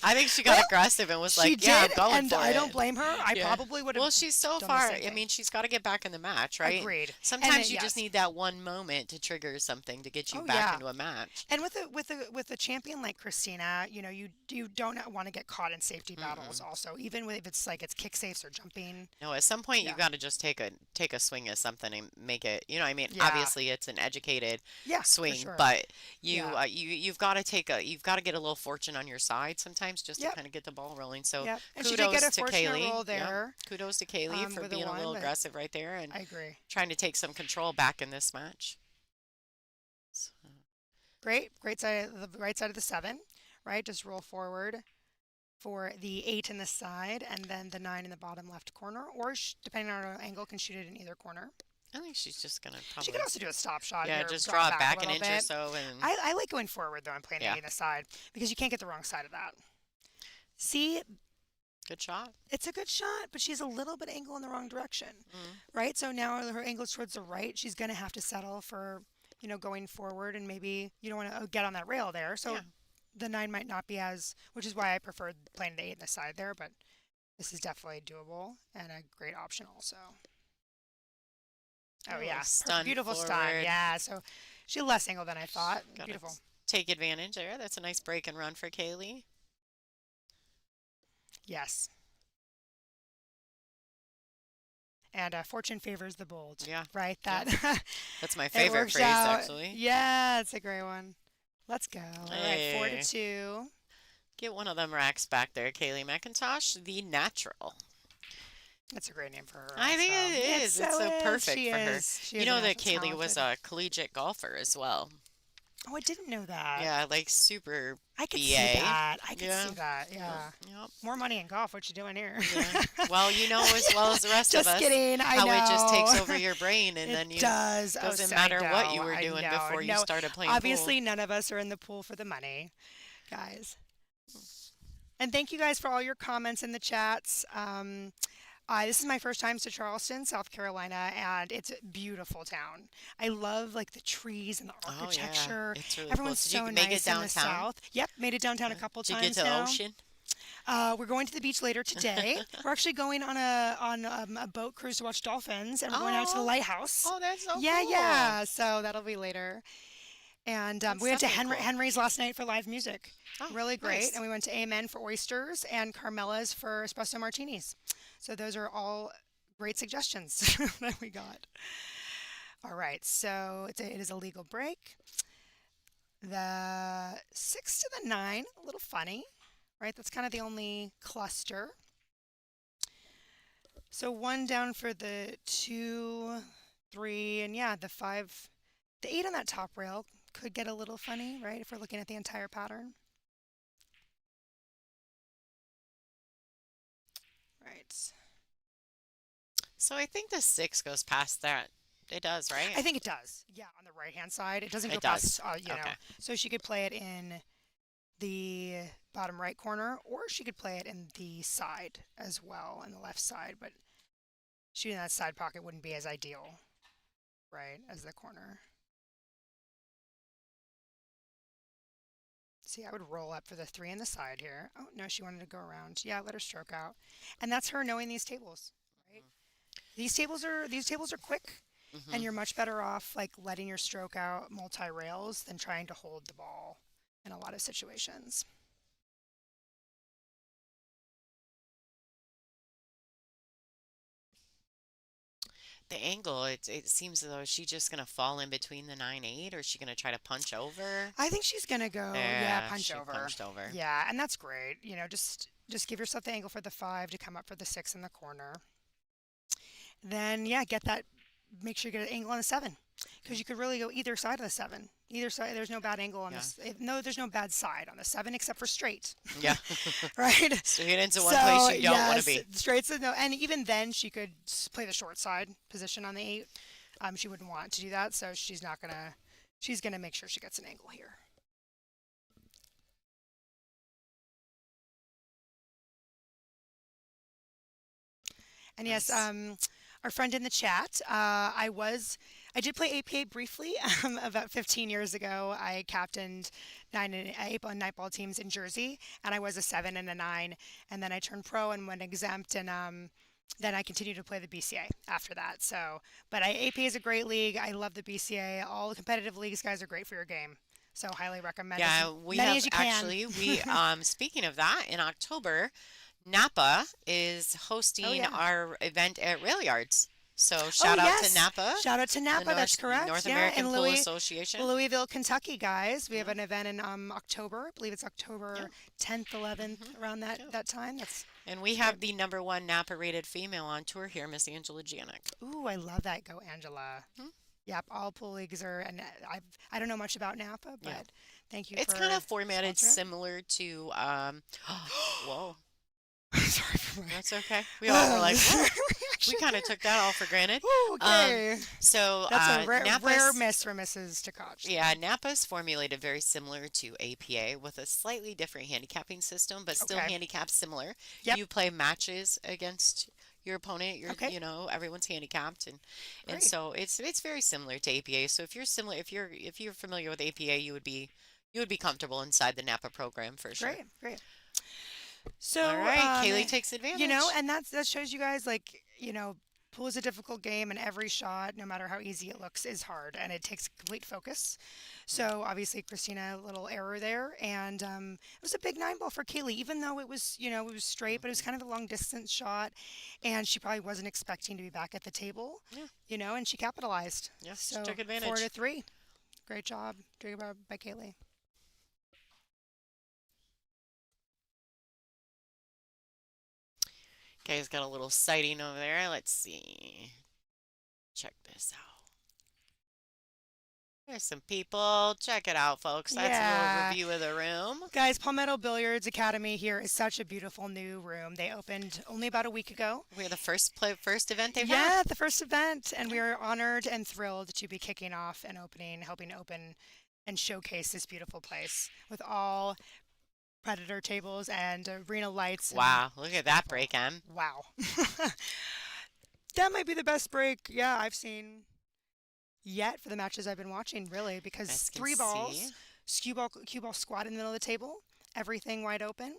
I think she got Well, aggressive and was she like, "Yeah, did, I'm going and for I don't it." blame her. I Yeah. probably would have Well, she's so done the far. same I thing. mean, she's got to get back in the match, right? Agreed. And Sometimes you just yes. need that one moment to trigger something to get you Oh back yeah. into a match. And with a champion like Kristina, you don't want to get caught in safety battles. Mm-mm. Also, even if it's like it's kick safes or jumping. No, at some point you Yeah. got to just take a swing at something and make it. I mean, Yeah. obviously it's an educated Yeah. For swing, sure. but Yeah. you've got to get a little fortune on your side sometimes just to Yep. kind of get the ball rolling. So Yep. And she did get kudos a to fortunate Kaylee. roll Yeah, there kudos to Kaylee for with a being a little one, but aggressive right there and I agree. trying to take some control back in this match. So, Great side, the right side of the 7, right? Just roll forward for the 8 in the side, and then the 9 in the bottom left corner, or depending on her angle, can shoot it in either corner. I think she's just gonna She could probably also do a stop shot yeah here, just draw draw it it back a back an little inch or bit. so and I like going forward though and playing the yeah, 8 in the side because you can't get the wrong side of that. See, good shot. it's a good shot, but she's a little bit angled in the wrong direction, Mm, right? So now her angle is towards the right. She's going to have to settle for, going forward, and maybe you don't want to get on that rail there. So yeah. the 9 might not be which is why I preferred playing the 8 in the side there, but this is definitely doable and a great option also. Oh Oh, yeah, stun beautiful stun. forward. Yeah, so she's less angle than I thought. Gotta Beautiful. take advantage there. That's a nice break and run for Kaylee. Yes. And fortune favors the bold, Yeah, right? yeah. That That's my it favorite works phrase out. actually. Yeah, it's a great one. Let's go. All right, 4 to Hey. 2. Get one of them racks back there, Kaylee McIntosh, the natural. That's a great name for her I think also. it It is. It's so so is. perfect She for her. is. She You is a know that natural Kaylee was talented. a collegiate golfer as well. Oh, I didn't know that. Yeah, like super I could see BA. that. I could Yeah. see that. Yep. Yeah. Yep. More money in golf. What you doing here? Yeah. Well, you know as well as the rest of Just us kidding. I how it just takes know. over your brain and It then you does. Oh, doesn't I matter what you know. were I doing know. before you No, started playing pool. obviously none of us are in the pool for the money, guys. And thank you guys for all your comments in the chats. This is my first time to Charleston, South Carolina, and it's a beautiful town. I love like the trees and the Oh yeah, architecture. it's really cool. Everyone's Did you so make it nice in the downtown? South. Yep, made it downtown a couple Did you get times to the now. ocean? We're going to the beach later today. We're actually going on a boat cruise to watch dolphins, and we're going out to the Oh, lighthouse. oh, that's so Yeah, cool. yeah. So that'll be later. And That's we went to definitely cool. Henry's last night for live music. Oh, Really great. nice. And we went to Amen for oysters and Carmela's for espresso martinis. So those are all great suggestions that we got. All right. So it is a legal break. The 6 to the 9, a little funny, right? That's kind of the only cluster. So one down for the 2, 3, and yeah, the 5, the 8 on that top rail could get a little funny, right? If we're looking at the entire pattern. Right. So I think the six goes past that. It does, right? I think it does. Yeah, on the right hand side. It doesn't go It does. past, Okay. so she could play it in the bottom right corner, or she could play it in the side as well, on the left side, but shooting that side pocket wouldn't be as ideal, right, as the corner. See, I would roll up for the 3 on the side here. Oh, no, she wanted to go around. Yeah, let her stroke out. And that's her knowing these tables, right? These tables are quick, and Mm-hmm. you're much better off like letting your stroke out multi-rails than trying to hold the ball in a lot of situations. The angle, it seems as though she's just gonna fall in between the 9-8, or is she gonna try to punch over? I think she's gonna go, yeah, Yeah, punch she over. punched over. Yeah, and that's great. Just give yourself the angle for the 5 to come up for the 6 in the corner. Then yeah, get that. Make sure you get an angle on the 7, because you could really go either side of the 7. Either side, there's no bad angle on Yeah. this. No, there's no bad side on the 7 except for straight, Yeah. right? So you get into one place So you don't want to yes, be. straight's a no, and even then she could play the short side position on the 8. She wouldn't want to do that, so she's not gonna. She's gonna make sure she gets an angle here. And yes, Nice. our friend in the chat, I did play APA briefly about 15 years ago. I captained 8 ball night ball teams in Jersey, and I was a 7 and a 9. And then I turned pro and went exempt, and then I continued to play the BCA after that. So, but APA is a great league. I love the BCA. All the competitive leagues, guys, are great for your game. So highly recommend as Yeah, we many have as you can. actually we speaking of that, in October, Napa is Oh hosting yeah. our event at Rail Yards. So Oh shout out to yes. Napa, Shout out to the Napa. That's North correct. Yeah, American in Pool Association. Louisville, Kentucky, guys. We have Yeah, an event in October. I believe it's yeah, October 10th, 11th, hmm around that yeah. that time. That's And we great. have the number one Napa rated female on tour here, Miss Angela Janik. Ooh, I love that. Go Angela. Hmm. Yep, all pool leagues are, and I don't know much about Napa, Yeah, but thank you it's kind for of formatted sponsoring. similar to whoa, Sorry for that's okay. We all were my like, whoa. We reaction kind of there. took that all for granted. Ooh, Um, okay. so That's a rare Napa's miss for Mrs. Tkach Yeah, there. Napa's formulated very similar to APA with a slightly different handicapping system, but still Okay. handicapped similar. Yep. You play matches against your opponent. Okay. Everyone's handicapped, and Great. so it's very similar to APA. So if you're familiar with APA, you would be comfortable inside the Napa program for sure. Great. Great. All So, right, Kaylee takes advantage. and that shows you guys like, pool is a difficult game, and every shot, no matter how easy it looks, is hard, and it takes complete focus. So obviously, Christina, a little error there, and it was a big 9 ball for Kaylee, even though it was straight, but it was Hmm. kind of a long distance shot, and she probably wasn't expecting to be back at the table, Yeah, and she capitalized. yeah, she So took 4 to advantage. 3, great job, by Kaylee. Kay's got a little sighting over there. Let's see. Check this out. There's some people. Check it out, folks. That's a little Yeah. review of the room. Guys, Palmetto Billiards Academy here is such a beautiful new room. They opened only about a week ago. We're the first event they've had. Yeah, the first event, and we are honored and thrilled to be kicking off and opening, helping open and showcase this beautiful place with all predator tables and arena lights and Wow, look it's at that beautiful. break, Em. Wow. That might be the best break, yeah, I've seen yet for the matches I've been watching, really, As because you can three see. balls, cue ball squat in the middle of the table, everything wide open.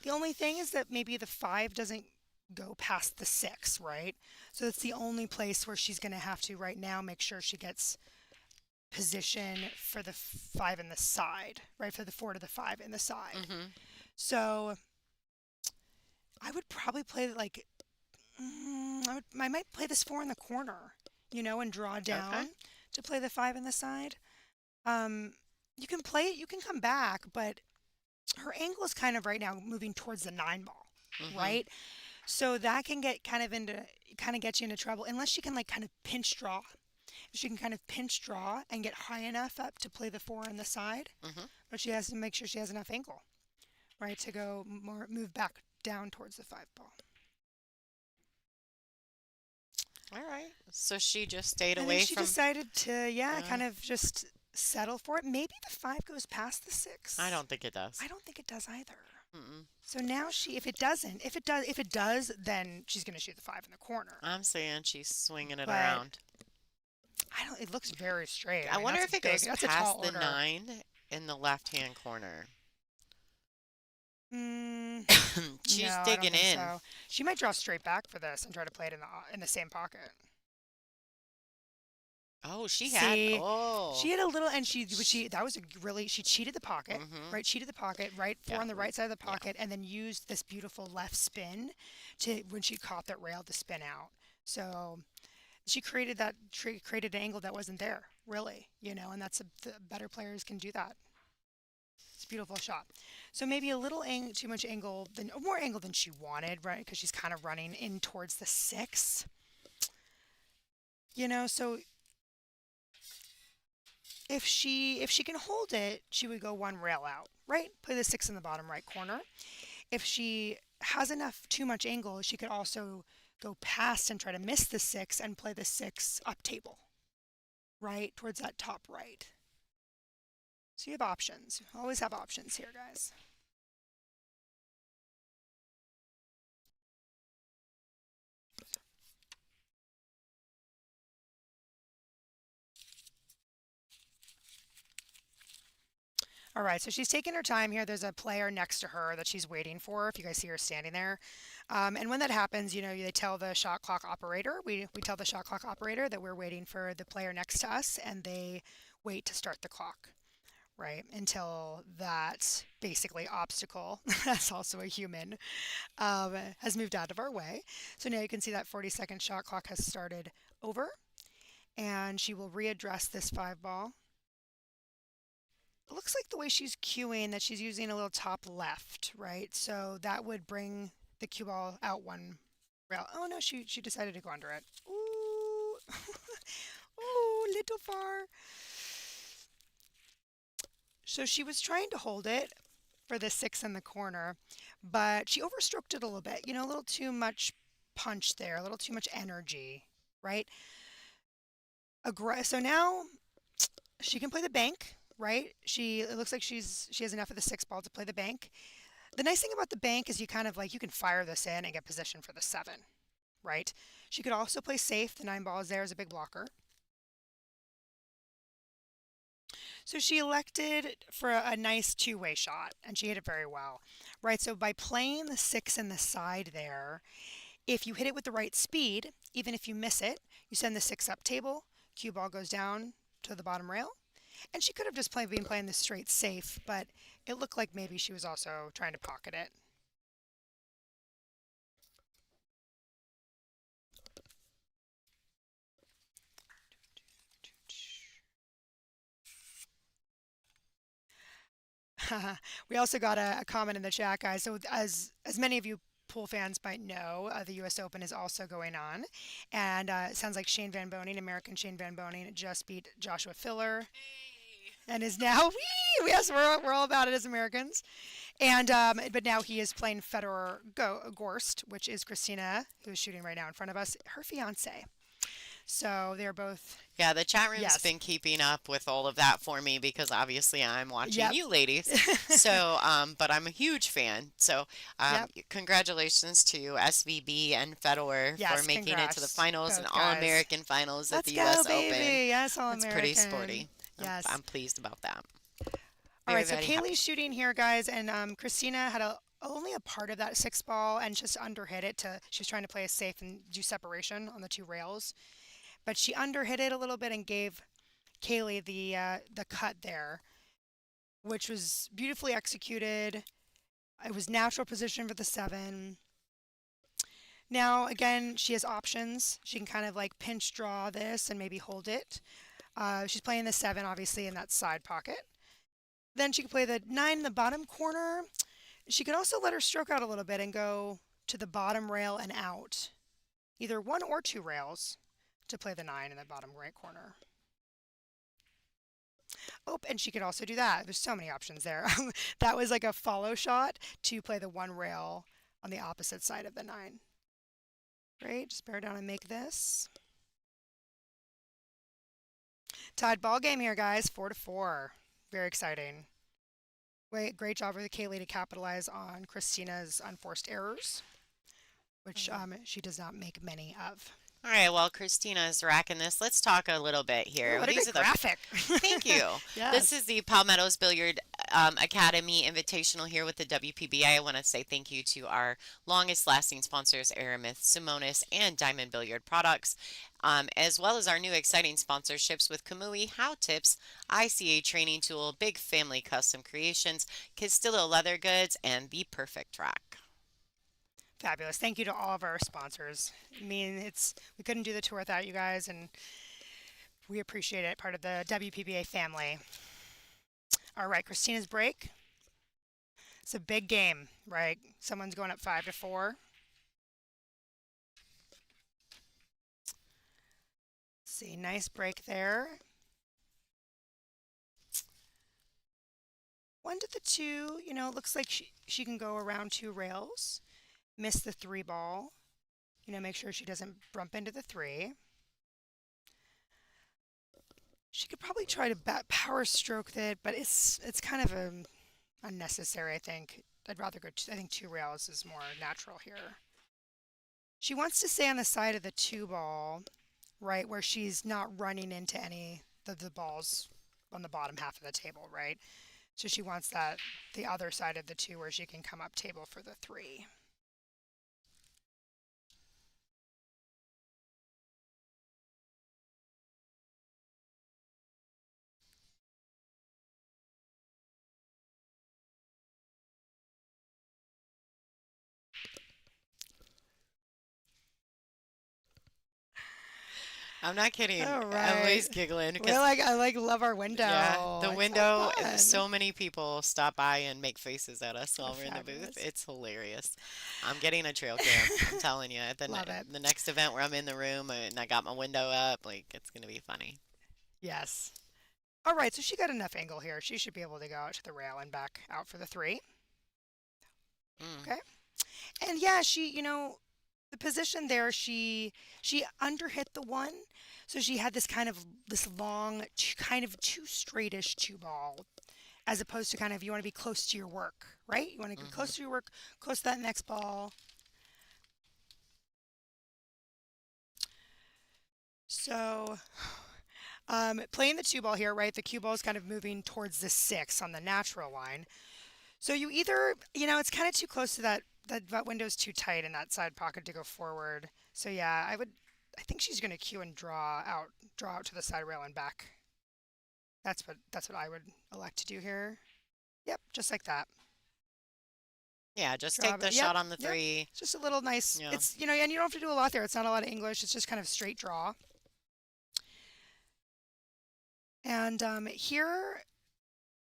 The only thing is that maybe the five doesn't go past the six, right? So it's the only place where she's going to have to right now make sure she gets position for the five in the side, right? For the four to the five in the side. Mm-hmm. So I would probably play like I might play this four in the corner, and draw Okay. down to play the five in the side. Um, you can play it, you can come back, but her angle is kind of right now moving towards the nine ball, Mm-hmm. right? So that can get kind of get you into trouble unless she can like kind of pinch draw. If she can kind of pinch draw and get high enough up to play the four on the side, Mm-hmm. but she has to make sure she has enough angle, right, to go move back down towards the five ball. All right. So she just stayed I think away she from. decided to, yeah, Uh, kind of just settle for it. Maybe the five goes past the I six. don't think it does. I don't think it does either. Mm-mm. So now if it does, then she's going to shoot the five in the corner. I'm saying she's swinging it But around. I don't. It looks very straight. I I mean, wonder that's a if it big. goes That's a past tall the order. 9 in the left-hand corner. Mm, no, She's I don't digging think in. so. She might draw straight back for this and try to play it in the same pocket. Oh, she had. See, she Oh. had a little, and she that was a really she cheated the pocket, Mm-hmm. right? Cheated the pocket, right? Four Yeah. on the right side of the Yeah. pocket, and then used this beautiful left spin to when she caught that rail to spin out. So she created an angle that wasn't there, really, and the better players can do that. It's a beautiful shot. So maybe a little too much angle than more angle than she wanted, right? Because she's kind of running in towards the six. So if she can hold it, she would go one rail out, right? Play the six in the bottom right corner. If she has enough too much angle, she could also go past and try to miss the six and play the six up table, right? Towards that top right. So you have options. Always have options here, guys. All right, so she's taking her time here. There's a player next to her that she's waiting for, if you guys see her standing there. And when that happens, they tell the shot clock operator, we tell the shot clock operator that we're waiting for the player next to us, and they wait to start the clock, right? Until that basically obstacle, that's also a human, has moved out of our way. So now you can see that 40-second shot clock has started over, and she will readdress this five ball. It looks like the way she's cueing that she's using a little top left, right? So that would bring the cue ball out one rail. Oh no, she decided to go under it. Ooh, ooh, little far. So she was trying to hold it for the six in the corner, but she overstroked it a little bit. A little too much punch there, a little too much energy, right? So now she can play the bank, right? It looks like she has enough of the six ball to play the bank. The nice thing about the bank is you kind of like you can fire this in and get position for the seven, right? She could also play safe. The nine ball is there as a big blocker. So she elected for a nice two-way shot, and she hit it very well, right? So by playing the six in the side there, if you hit it with the right speed, even if you miss it, you send the six up table, cue ball goes down to the bottom rail. And she could have just been playing this straight safe, but it looked like maybe she was also trying to pocket it. We also got a comment in the chat, guys. So as many of you pool fans might know, the U.S. Open is also going on, and it sounds like Shane Van Boening, American Shane Van Boening, just beat Joshua Filler, and is now yes, we're all about it as Americans. And but now he is playing Federer Gorst, which is Kristina, who is shooting right now in front of us, her fiance. So they're both Yeah, the chat room's yes, been keeping up with all of that for me because obviously I'm watching yep, you ladies. So, but I'm a huge fan. So, yep, congratulations to SVB and Federer for yes, making it to the congrats, finals and both guys. All-American finals at Let's the go, U.S. Open. baby. Yes, all That's pretty American. sporty. Yes. I'm pleased about that. All Very, right, so very happy. Kaylee's shooting here, guys, and Kristina had only a part of that six ball and just underhit it to. She was trying to play it safe and do separation on the two rails, but she underhit it a little bit and gave Kaylee the cut there, which was beautifully executed. It was natural position for the seven. Now, again, she has options. She can kind of like pinch draw this and maybe hold it. She's playing the seven, obviously, in that side pocket. Then she could play the nine in the bottom corner. She could also let her stroke out a little bit and go to the bottom rail and out. Either one or two rails to play the nine in the bottom right corner. Oh, and she could also do that. There's so many options there. That was like a follow shot to play the one rail on the opposite side of the nine. Great, just bear down and make this. Tied ball game here, guys, 4-4. Very exciting. Great job for Kaylee to capitalize on Kristina's unforced errors, which she does not make many of. All right, while Christina is racking this, let's talk a little bit Ooh, here. what a These great are the graphic. Thank you. This Yes. is the Palmetto's Billiard Academy Invitational here with the WPBA. I want to say thank you to our longest lasting sponsors, Aramith, Simonis, and Diamond Billiard Products, as well as our new exciting sponsorships with Kamui, How Tips, ICA Training Tool, Big Family Custom Creations, Castillo Leather Goods, and The Perfect Rack. Fabulous. Thank you to all of our sponsors. I mean, we couldn't do the tour without you guys, and we appreciate it. Part of the WPBA family. All right, Kristina's break. It's a big game, right? Someone's going up 5-4. See, nice break there. 1 to the 2. Looks like she can go around two rails. Miss the three ball. Make sure she doesn't bump into the three. She could probably try to power stroke it, but it's kind of unnecessary, I think. I'd rather go, I think two rails is more natural here. She wants to stay on the side of the two ball, right, where she's not running into any of the balls on the bottom half of the table, right? So she wants the other side of the two where she can come up table for the three. I'm not kidding. All right. Emily's giggling Well, because I love our yeah, window. the It's so window, fun. so many people stop by and make faces at us while we're in the booth. Fabulous. It's hilarious. I'm getting a trail cam. I'm telling you. At Love it. the next event where I'm in the room and I got my window up, like it's gonna be funny. Yes. All right, so she got enough angle here. She should be able to go out to the rail and back out for the three. Mm. Okay. And yeah, the position there, she underhit the one, so she had this long, kind of too straightish two ball, as opposed to kind of you want to be close to your work, right? You want to be Hmm. close to your work, close to that next ball. So, playing the two ball here, right? The cue ball is kind of moving towards the six on the natural line. So you either, it's kind of too close to that window's too tight in that side pocket to go forward. So yeah, I think she's going to cue and draw out to the side rail and back. That's what I would elect to do here. Yep, just like that. Yeah, just Draw take it. the Yep, shot on the yep. three. Just a little nice. Yeah. It's and you don't have to do a lot there. It's not a lot of English. It's just kind of straight draw. And here,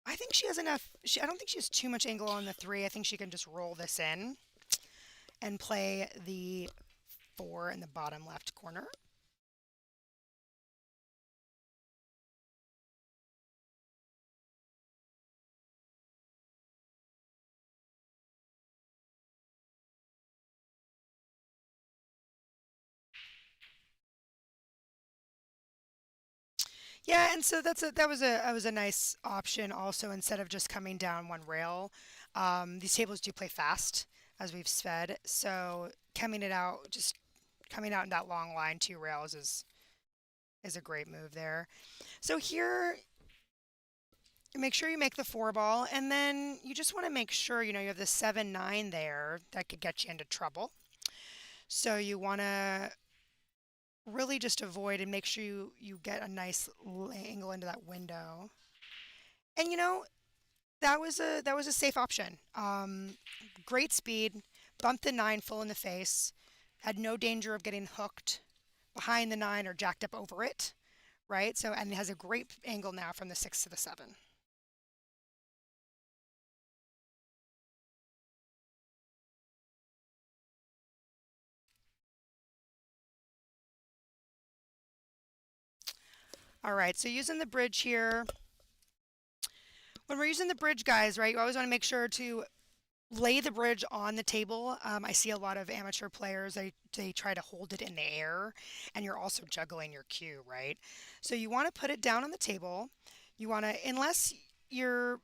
I think she has enough. I don't think she has too much angle on the three. I think she can just roll this in. and play the 4 in the bottom left corner. Yeah, and so that was a nice option also instead of just coming down one rail. These tables do play fast, as we've said, so just coming out in that long line, 2 rails is a great move there. So here, make sure you make the 4 ball, and then you just want to make sure you have the 7-9 there that could get you into trouble. So you want to really just avoid and make sure you get a nice angle into that window. And that was a safe option. Great speed, bumped the 9 full in the face, had no danger of getting hooked behind the 9 or jacked up over it, right? So, and it has a great angle now from the 6 to the 7. All right, so using the bridge here. When we're using the bridge, guys, right, you always want to make sure to lay the bridge on the table. I see a lot of amateur players, they try to hold it in the air, and you're also juggling your cue, right? So you want to put it down on the table. You want to, unless you're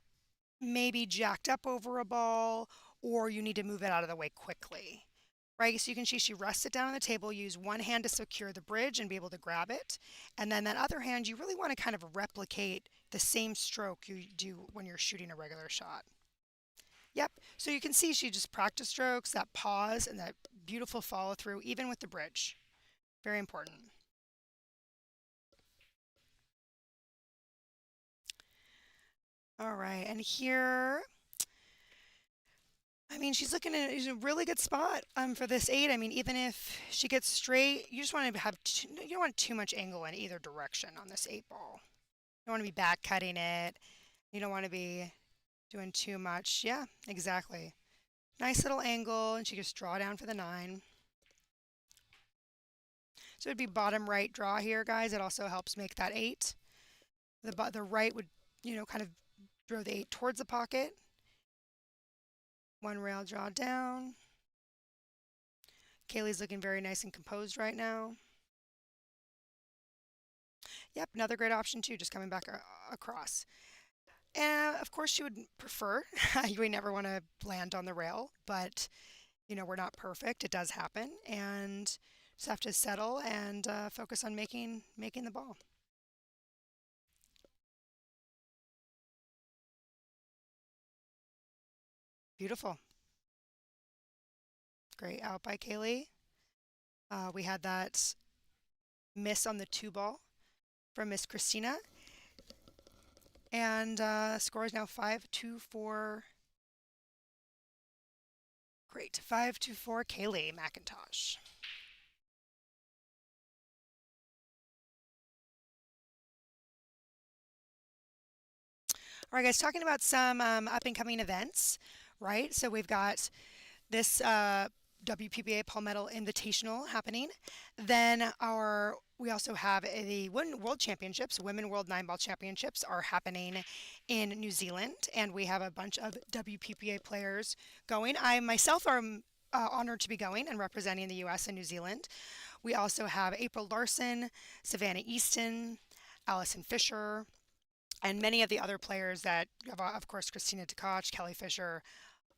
maybe jacked up over a ball or you need to move it out of the way quickly. Right, so you can see she rests it down on the table, use one hand to secure the bridge and be able to grab it. And then that other hand, you really want to kind of replicate the same stroke you do when you're shooting a regular shot. Yep, so you can see she just practice strokes, that pause, and that beautiful follow through, even with the bridge. Very important. All right, and here, I mean, she's looking at a really good spot for this 8. I mean, even if she gets straight, you just want to you don't want too much angle in either direction on this 8 ball. You don't want to be back cutting it. You don't want to be doing too much. Yeah, exactly. Nice little angle, and she just draw down for the 9. So it'd be bottom right draw here, guys. It also helps make that 8. The right would, kind of throw the 8 towards the pocket. 1 rail draw down. Kaylee's looking very nice and composed right now. Yep, another great option too, just coming back across. And of course, she would prefer, we never want to land on the rail, but we're not perfect. It does happen, and just have to settle and focus on making the ball. Beautiful. Great out by Kaylee. We had that miss on the 2 ball from Miss Kristina. And score is now 5-2 great, 5-4 Kaylee McIntosh. All right, guys, talking about some up and coming events, right? So we've got this WPBA Palmetto Invitational happening. Then we also have the World Championships, Women World 9-Ball Championships are happening in New Zealand, and we have a bunch of WPBA players going. I myself am honored to be going and representing the U.S. and New Zealand. We also have April Larson, Savannah Easton, Allison Fisher, and many of the other players that, of course, Kristina Tkach, Kelly Fisher,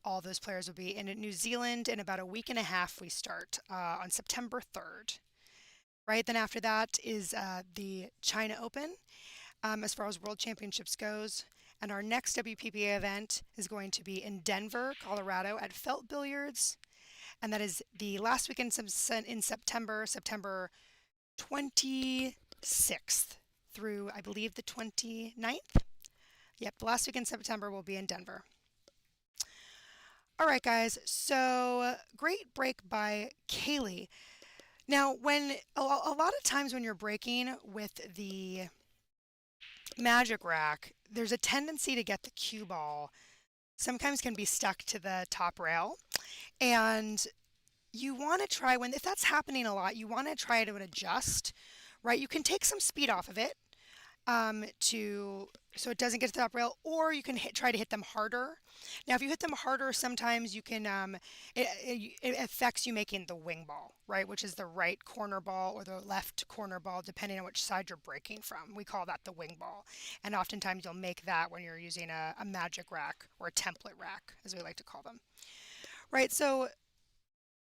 all those players will be in New Zealand in about a week and a half. We start on September 3rd. Right, then after that is the China Open as far as World Championships goes. And our next WPBA event is going to be in Denver, Colorado at Felt Billiards. And that is the last weekend in September, September 26th through, I believe, the 29th. Yep, the last week in September will be in Denver. All right, guys, so great break by Kaylee. Now, when a lot of times when you're breaking with the magic rack, there's a tendency to get the cue ball sometimes can be stuck to the top rail. And you want to try when if that's happening a lot, you want to try to adjust, right? You can take some speed off of it to so it doesn't get to the top rail, or you can try to hit them harder. Now, if you hit them harder, sometimes you can it affects you making the wing ball, right, which is the right corner ball or the left corner ball, depending on which side you're breaking from. We call that the wing ball, and oftentimes you'll make that when you're using a magic rack or a template rack, as we like to call them, right? So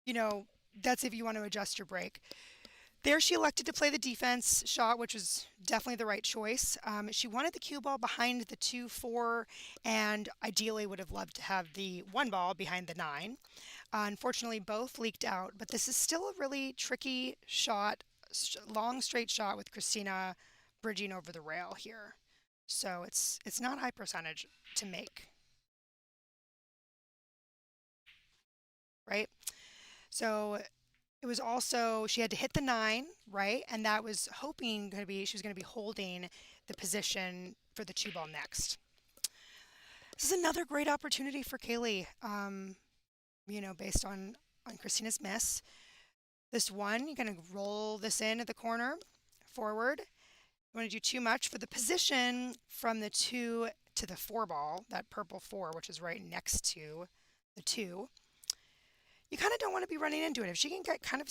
you know that's if you want to adjust your break. There, she elected to play the defense shot, which was definitely the right choice. She wanted the cue ball behind the 2-4, and ideally would have loved to have the one ball behind the 9. Unfortunately, both leaked out, but this is still a really tricky shot, long straight shot with Kristina bridging over the rail here. So it's not high percentage to make, right? So it was also, she had to hit the 9, right? And that was hoping going to be, she was going to be holding the position for the 2 ball next. This is another great opportunity for Kaylee, based on Kristina's miss. This one, you're going to roll this in at the corner, forward. You want to do too much for the position from the 2 to the 4 ball, that purple 4, which is right next to the 2. You kind of don't want to be running into it. If she can get kind of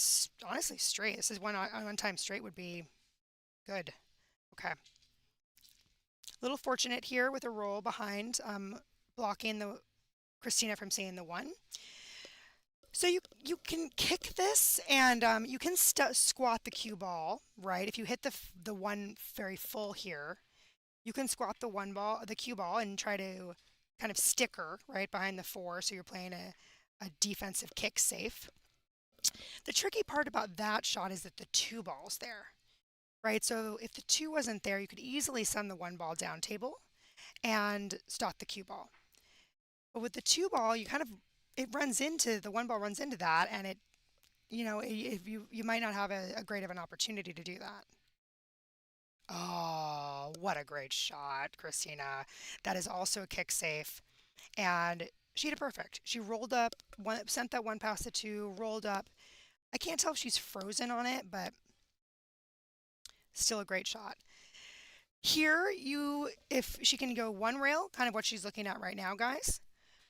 honestly straight, this is one time straight would be good. Okay. A little fortunate here with a roll behind, blocking the Kristina from seeing the 1. So you can kick this, and you can squat the cue ball, right? If you hit the 1 very full here, you can squat the cue ball, and try to kind of stick her right behind the 4, so you're playing a defensive kick safe. The tricky part about that shot is that the 2 ball's there, right? So if the 2 wasn't there, you could easily send the 1 ball down table and stop the cue ball. But with the 2 ball, the 1 ball runs into that, and if you might not have a great of an opportunity to do that. Oh, what a great shot, Kristina. That is also a kick safe. And she hit it perfect. She rolled up, sent that 1 past the 2, rolled up. I can't tell if she's frozen on it, but still a great shot. Here, if she can go 1 rail, kind of what she's looking at right now, guys.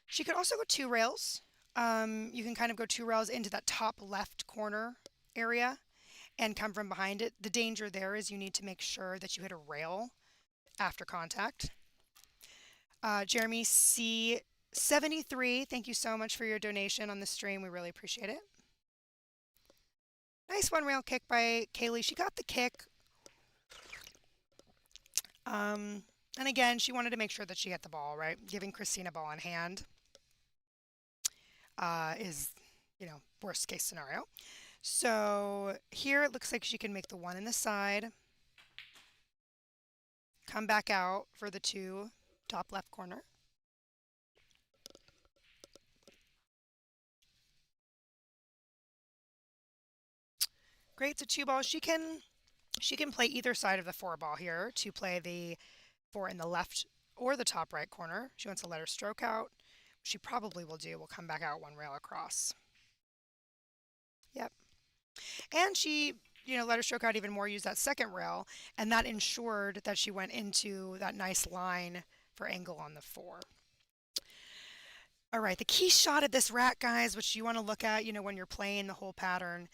She could also go 2 rails. You can kind of go 2 rails into that top left corner area and come from behind it. The danger there is you need to make sure that you hit a rail after contact. Jeremy C73, thank you so much for your donation on the stream. We really appreciate it. Nice 1 rail kick by Kaylee. She got the kick. And again, she wanted to make sure that she hit the ball, right? Giving Kristina ball in hand is, worst case scenario. So here it looks like she can make the 1 in the side, come back out for the 2, top left corner. Great, so 2 balls. She can play either side of the 4 ball here to play the 4 in the left or the top right corner. She wants to let her stroke out. She probably will do. We'll come back out 1 rail across. Yep. And she, let her stroke out even more, use that second rail, and that ensured that she went into that nice line for angle on the 4. All right, the key shot of this rack, guys, which you want to look at, when you're playing the whole pattern,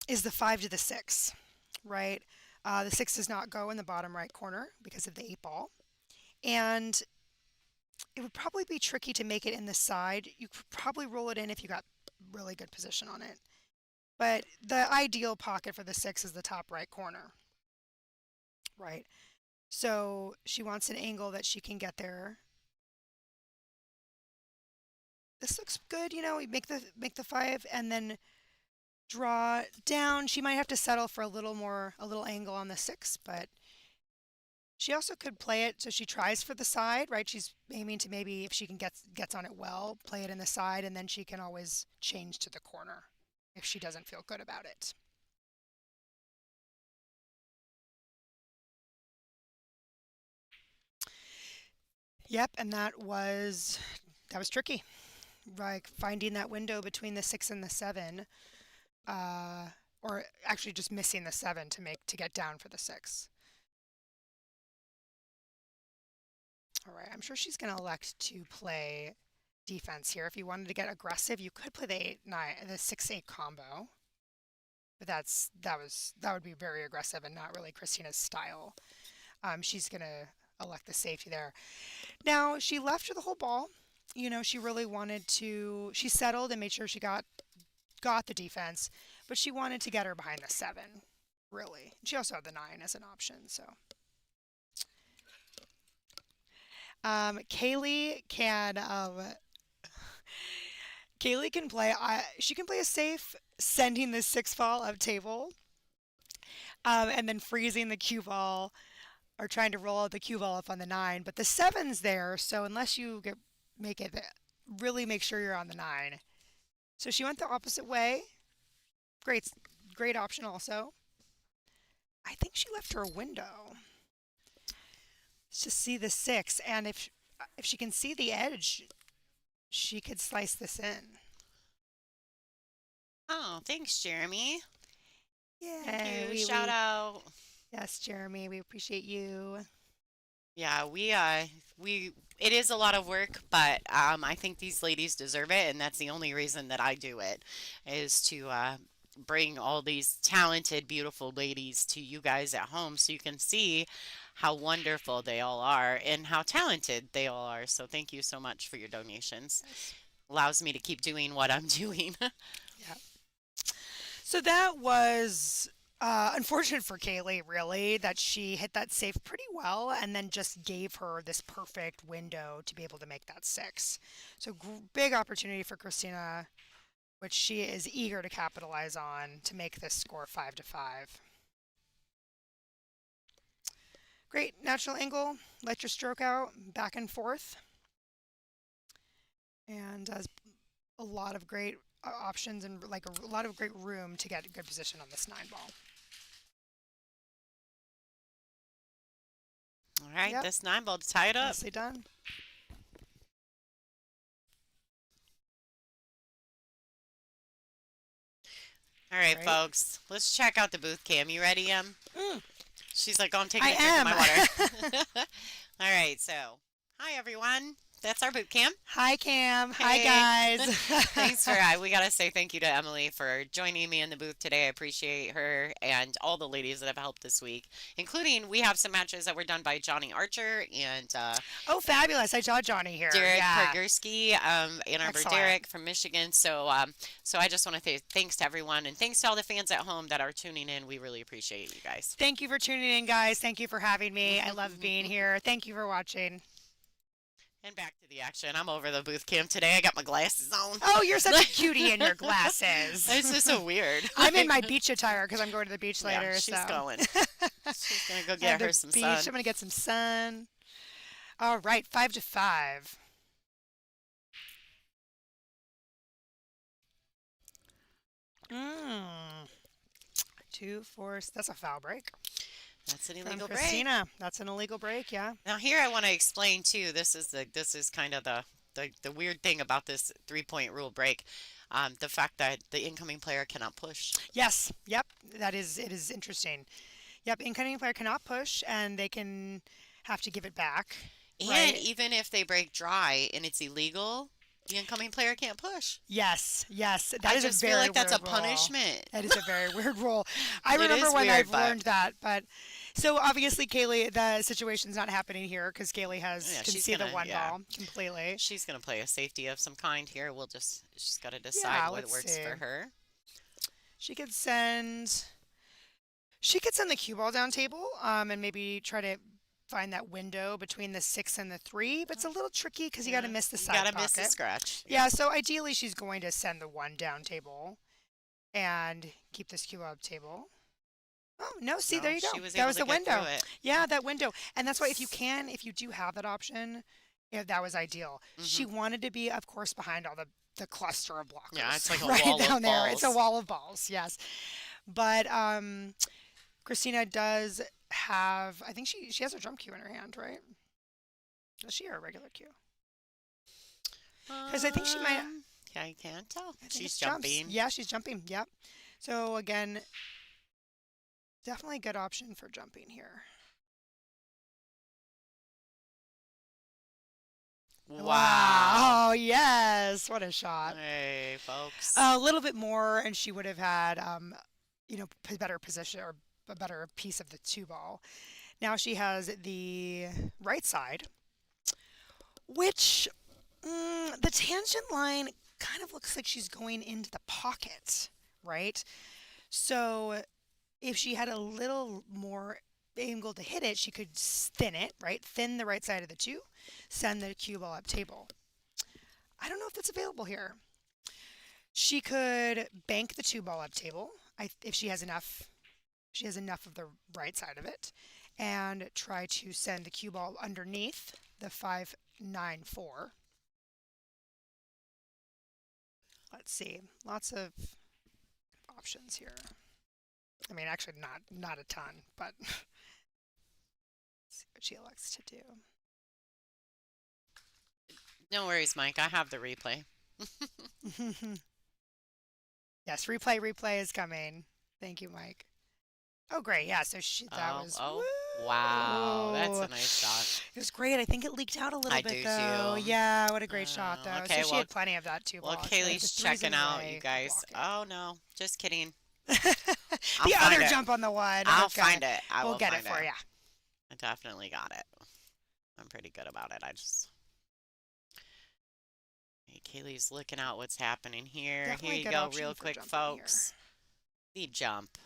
is the 5 to the 6, right? The 6 does not go in the bottom right corner because of the 8 ball. And it would probably be tricky to make it in the side. You could probably roll it in if you got really good position on it. But the ideal pocket for the 6 is the top right corner, right? So she wants an angle that she can get there. This looks good, we make the 5 and then draw down. She might have to settle for a little angle on the 6, but she also could play it so she tries for the side, right? She's aiming to maybe, if she can gets on it well, play it in the side, and then she can always change to the corner if she doesn't feel good about it. Yep, and that was tricky. like finding that window between the 6 and the 7, uh, or actually just missing the 7 to get down for the 6. All right, I'm sure she's going to elect to play defense here. If you wanted to get aggressive, you could play the 8-9, the 6-8 combo, but that would be very aggressive and not really Kristina's style. She's going to elect the safety there. Now she left her the whole ball. You know, she really wanted to. She settled and made sure she got the defense, but she wanted to get her behind the 7. Really, she also had the 9 as an option. So Kaylee can Kaylee can play. She can play a safe, sending the 6 ball up table, and then freezing the cue ball or trying to roll out the cue ball up on the 9. But the 7's there, so unless you make it really make sure you're on the 9. So she went the opposite way. Great, great option also. I think she left her a window to see the 6, and if she can see the edge, she could slice this in. Oh, thanks, Jeremy. Yeah, Thank you. Shout out. yes, Jeremy, we appreciate you. Yeah, we it is a lot of work, but I think these ladies deserve it, and that's the only reason that I do it is to bring all these talented, beautiful ladies to you guys at home so you can see how wonderful they all are and how talented they all are. So thank you so much for your donations. Yes. Allows me to keep doing what I'm doing. Yeah. So that was unfortunate for Kaylee, really, that she hit that safe pretty well and then just gave her this perfect window to be able to make that 6. So big opportunity for Kristina, which she is eager to capitalize on to make this score 5-5. Great natural angle. Let your stroke out back and forth, and a lot of great options and like a lot of great room to get a good position on this 9 ball. All right, Yep. this 9 ball to tie it up. Nicely done. All right, Great. folks, let's check out the booth cam. You ready, Mm, She's like, oh, I'm taking I a drink of am. my water. All right, so hi everyone. That's our boot camp. Hi, Cam. Hi, Hey. guys. Thanks for we gotta say thank you to Emily for joining me in the booth today. I appreciate her and all the ladies that have helped this week, including we have some matches that were done by Johnny Archer and Oh, fabulous. I saw Johnny here. Derek Yeah. Pergursky, Ann Arbor Excellent. Derek from Michigan. So so I just want to say thanks to everyone and thanks to all the fans at home that are tuning in. We really appreciate you guys. Thank you for tuning in, guys. Thank you for having me. I love being here. Thank you for watching. And back to the action. I'm over the booth camp today. I got my glasses on. Oh, you're such a cutie in your glasses. It's just so weird. I'm in my beach attire because I'm going to the beach later. Yeah, she's so. going. She's gonna go And get the her some beach. sun. I'm going to get some sun. All right, 5-5. Mm. 2-4. That's a foul break. That's an From illegal break. Kristina. That's an illegal break, yeah. Now here I want to explain too. This is kind of the weird thing about this 3-point rule break. The fact that the incoming player cannot push. Yes, yep. It is interesting. Yep, incoming player cannot push and they can have to give it back. And Right. even if they break dry and it's illegal, the incoming player can't push. Yes, yes. That I is a just very feel like that's a weird rule. punishment. That is a very weird rule. I It remember is when weird, I've but learned that, but so obviously Kaylee, the situation's not happening here because Kaylee yeah, can she's see the gonna 1 yeah. ball completely. She's gonna play a safety of some kind here. She's got to decide Yeah, what let's works see. for her. She could send the cue ball down table, and maybe try to find that window between the 6 and the 3, but it's a little tricky because you got to miss the You side gotta pocket. miss the scratch. Yeah, so ideally she's going to send the 1 down table and keep this cue up table. Oh, no, see, there you go. She was That able was to the get through window. it. Yeah, that window. And that's why if you do have that option, yeah, that was ideal. She wanted to be, of course, behind all the cluster of blockers. Yeah, it's like a right wall down of there. It's a balls. wall of balls, yes. But Kristina does have, I think she has a drum cue in her hand, right? Does she or a regular cue? Because I think she might. I can't tell. I think She's it's jumps. jumping. Yeah, she's jumping. Yep. So again, definitely a good option for jumping here. Wow. Wow. Oh, yes. What a shot. Hey, folks. A little bit more, and she would have had, better position or a better piece of the two ball. Now she has the right side, which the tangent line kind of looks like she's going into the pocket, right? So if she had a little more angle to hit it, she could thin it, right? Thin the right side of the two, send the cue ball up table. I don't know if that's available here. She could bank the two ball up table if she has enough. She has enough of the right side of it, and try to send the cue ball underneath the 5-9-4. Let's see, lots of options here. I mean, actually, not a ton, but let's see what she elects to do. No worries, Mike. I have the replay. Yes, replay is coming. Thank you, Mike. Oh, great. Yeah, so that was. Oh. Woo! Wow. That's a nice shot. It was great. I think it leaked out a little I bit, do though. too. Yeah, what a great shot, though. Okay, So she had plenty of that, too. well, Ball. Kaylee's checking out, you guys. Oh, no. Just kidding. I'll The find other it. jump on the one. I'll Okay. find it. We'll get it for you. I definitely got it. I'm pretty good about it. Hey, Kaylee's looking out what's happening here. Definitely Here good you go, option real for quick, jumping folks. The jump.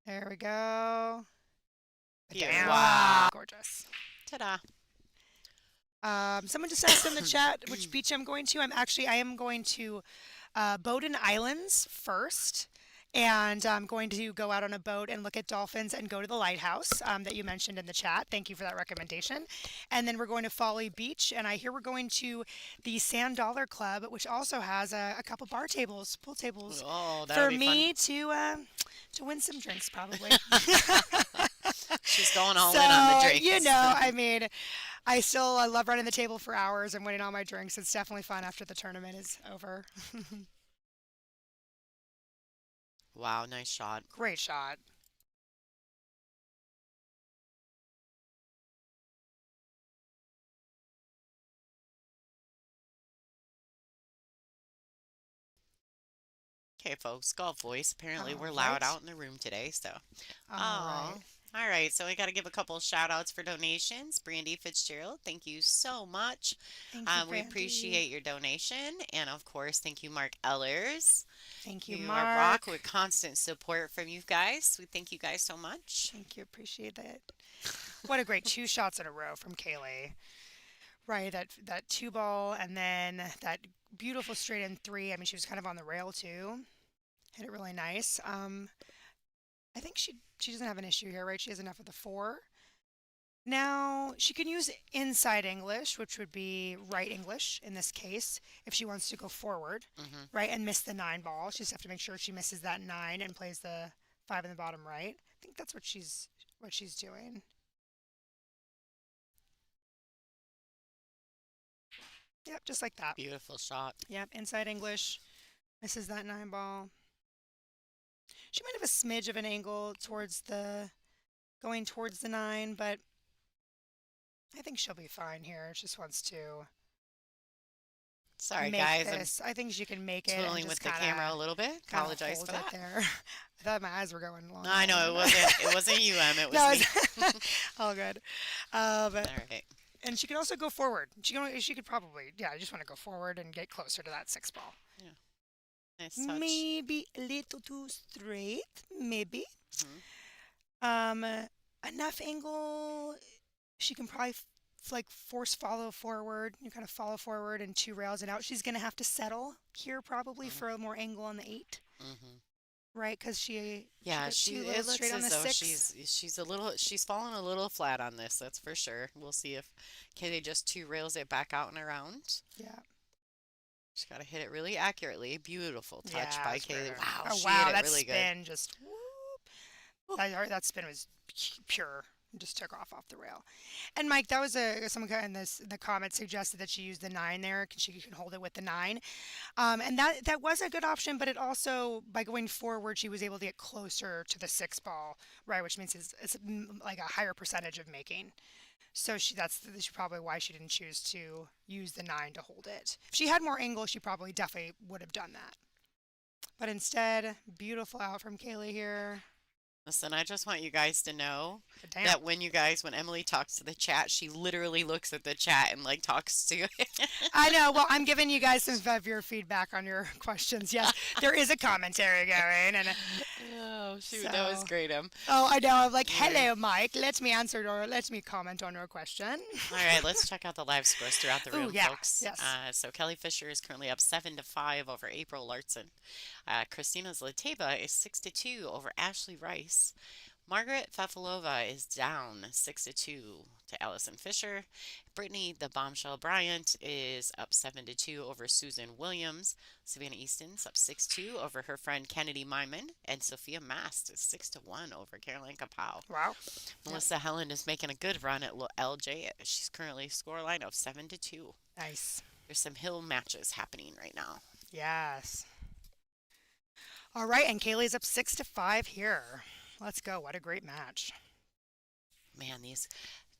There we go. Here. Down. Wow. Gorgeous. Ta-da. Someone just asked in the chat which beach I'm going to. I am going to Bowdoin Islands first. And I'm going to go out on a boat and look at dolphins and go to the lighthouse that you mentioned in the chat. Thank you for that recommendation. And then we're going to Folly Beach. And I hear we're going to the Sand Dollar Club, which also has a couple bar tables, pool tables, for me to win some drinks, probably. She's going all in on the drinks. I mean, I love running the table for hours and winning all my drinks. It's definitely fun after the tournament is over. Wow, nice shot. Great shot. Okay, folks, golf voice. Apparently, we're All loud right. out in the room today, so. All right. All right, so we got to give a couple shout outs for donations. Brandy Fitzgerald, thank you so much. Thank you, We Brandy. appreciate your donation. And of course, thank you, Mark Ellers. Thank you, You Mark. are rock with constant support from you guys. We thank you guys so much. Thank you. Appreciate that. What a great 2 shots in a row from Kaylee. Right, that 2 ball and then that beautiful straight in 3. I mean, she was kind of on the rail too. Hit it really nice. I think she doesn't have an issue here, right? She has enough of the 4. Now, she can use inside English, which would be right English in this case, if she wants to go forward, right, and miss the 9 ball. She just have to make sure she misses that 9 and plays the 5 in the bottom right. I think that's what she's doing. Yep, just like that. Beautiful shot. Yep, inside English, misses that 9 ball. She might have a smidge of an angle going towards the 9, but I think she'll be fine here. She just wants to Sorry, make guys. this. I think she can make it. Twiddling with the camera a little bit. Apologize for that. There. I thought my eyes were going long. No, I know it wasn't you, Em. It was No, me. all good. All right. And she could also go forward. She could probably, I just want to go forward and get closer to that 6 ball. Yeah. Nice touch. Maybe a little too straight, maybe. Enough angle. She can probably force follow forward. You kind of follow forward and 2 rails and out. She's gonna have to settle here probably for a more angle on the 8. Right, because she it looks straight on the as though 6. she's fallen a little flat on this. That's for sure. We'll see if Kaylee just 2 rails it back out and around. Yeah. She's got to hit it really accurately. Beautiful touch by Kaylee. Wow, Oh she wow, hit it that really spin good. just whoop. That spin was pure. and just took off the rail. And Mike, that was someone in the comments suggested that she used the nine there. She can hold it with the nine, and that was a good option. But it also, by going forward, she was able to get closer to the six ball, right? Which means it's like a higher percentage of making. So that's probably why she didn't choose to use the nine to hold it. If she had more angle, she probably definitely would have done that. But instead, beautiful out from Kaylee here. Listen, I just want you guys to know But damn. that when Emily talks to the chat, she literally looks at the chat and like talks to it. I know. Well, I'm giving you guys some of your feedback on your questions. Yes, there is a commentary going, and Oh, shoot, that was so. great, Oh, I know. I'm like, Yeah. hello, Mike. Let me answer or let me comment on your question. All right, let's check out the live scores throughout the Oh, room, yeah. folks. Yes. So Kelly Fisher is currently up 7-5 over April Larson. Christina's Lateba is 6-2 over Ashley Rice. Margaret Fafalova is down 6-2 to Allison Fisher. Brittany the Bombshell Bryant is up 7-2 over Susan Williams. Savannah Easton's up 6-2 over her friend Kennedy Myman. And Sophia Mast is 6-1 over Caroline Kapow. Wow. Yep. Melissa Helen is making a good run at LJ. She's currently scoreline of 7-2. Nice. There's some hill matches happening right now. Yes. All right, and Kaylee's up 6-5 here. Let's go. What a great match. Man, these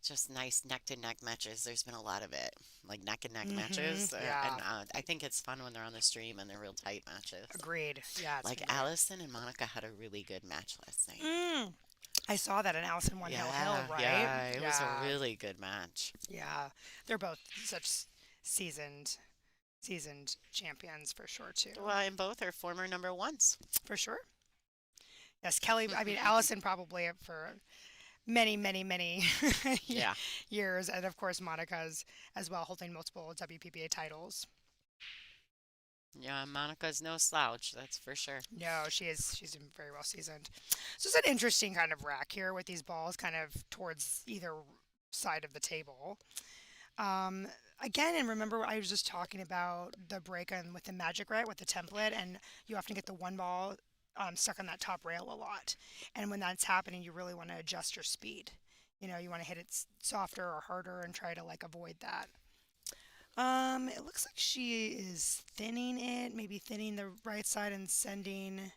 just nice neck to neck matches. There's been a lot of it, like neck and neck matches, Yeah. and I think it's fun when they're on the stream and they're real tight matches. Agreed. Yeah, it's Like been great. Allison and Monica had a really good match last night. I saw that in Allison One Hill Hill, Yeah, right? yeah, it was a Yeah. really good match. Yeah. They're both such seasoned seasoned champions for sure too. Well, and both are former number ones. For sure. Yes, Kelly, I mean Allison probably for many, many, many Yeah, years, and of course Monica's as well, holding multiple WPBA titles. yeah, Monica's no slouch, that's for sure. No, she's very well seasoned. So it's an interesting kind of rack here with these balls kind of towards either side of the table. Um, Again, and remember I was just talking about the break on with the magic, right, with the template, and you often get the one ball stuck on that top rail a lot. And when that's happening, you really want to adjust your speed. You know, you want to hit it softer or harder and try to like avoid that. It looks like she is thinning it, maybe thinning the right side and sending.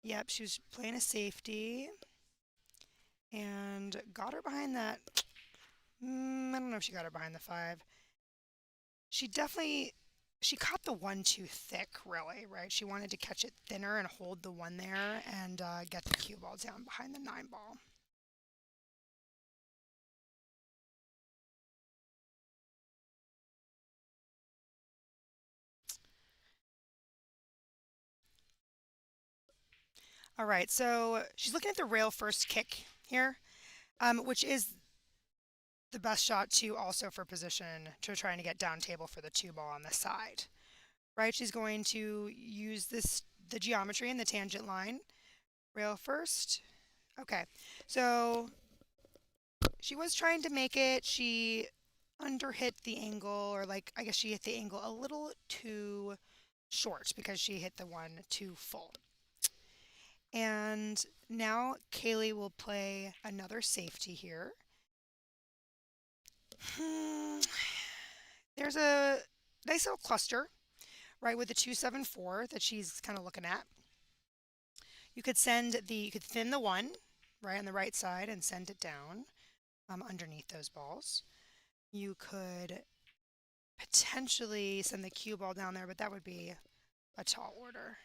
Yep, she was playing a safety and got her behind that. I don't know if she got her behind the five. She definitely she caught the one too thick, really, right? She wanted to catch it thinner and hold the one there and get the cue ball down behind the nine ball. All right, so she's looking at the rail first kick here, which is the best shot too, also for position to trying to get down table for the two ball on the side. Right, she's going to use the geometry and the tangent line. Rail first. Okay, so she was trying to make it. She underhit the angle, or like I guess she hit the angle a little too short because she hit the one too full. And now Kaylee will play another safety here. There's a nice little cluster, right, with the 274 that she's kind of looking at. You could thin the one, right, on the right side and send it down underneath those balls. You could potentially send the cue ball down there, but that would be a tall order.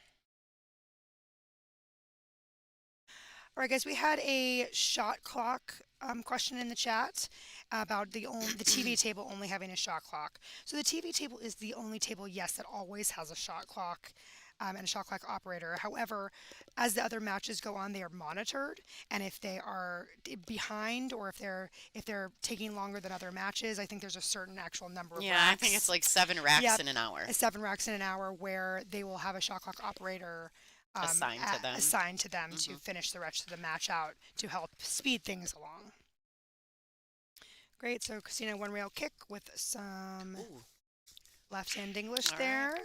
All right, guys, we had a shot clock question in the chat about the TV table only having a shot clock. So the TV table is the only table, yes, that always has a shot clock and a shot clock operator. However, as the other matches go on, they are monitored, and if they are behind or if they're taking longer than other matches, I think there's a certain actual number of Yeah, I think it's racks. like 7 racks Yep, in an hour 7 racks in an hour where they will have a shot clock operator assigned to them. assigned to them to Hmm. finish the rest of the match out to help speed things along. Great. So Kristina one rail kick with some Ooh, left hand English all right. there.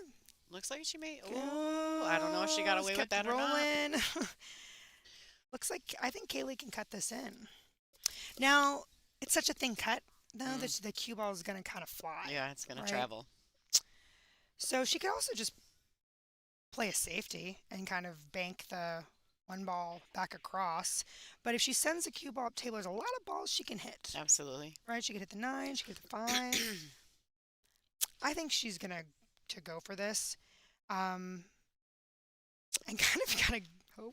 Looks like she may. Ooh, I don't know if she got Just away with kept that or not. rolling. Looks like I think Kaylee can cut this in. Now, it's such a thin cut, though, Mm. that the cue ball is going to kind of fly, Yeah, it's gonna right? travel. So she could also just play a safety and kind of bank the one ball back across. But if she sends the cue ball up table, there's a lot of balls she can hit, Absolutely. right? She could hit the nine, she could hit the five. I think she's gonna to go for this, um, and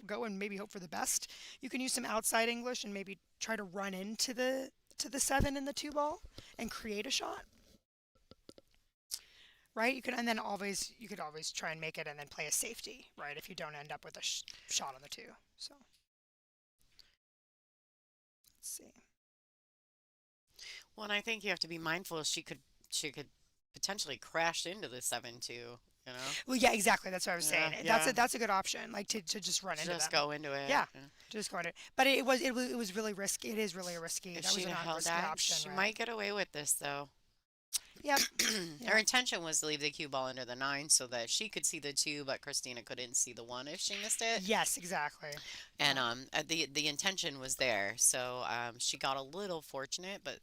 go and maybe hope for the best. You can use some outside English and maybe try to run into the seven in the two ball and create a shot, right? You could always try and make it and then play a safety, right? If you don't end up with a shot on the two. So let's see. Well, and I think you have to be mindful. She could potentially crash into the 7-2. You know. Well, yeah, exactly. That's what I was Yeah. saying. Yeah. That's a good option, like to just run into Just them. go into it. Yeah, Yeah. just go into it. But it was really risky. It is really risky. If That was she'd a have not held risky that, option, she right? might get away with this though. Yep. Her Yep. intention was to leave the cue ball under the nine so that she could see the two, but Christina couldn't see the one if she missed it. Yes, exactly. And Yeah. the intention was there, so she got a little fortunate, but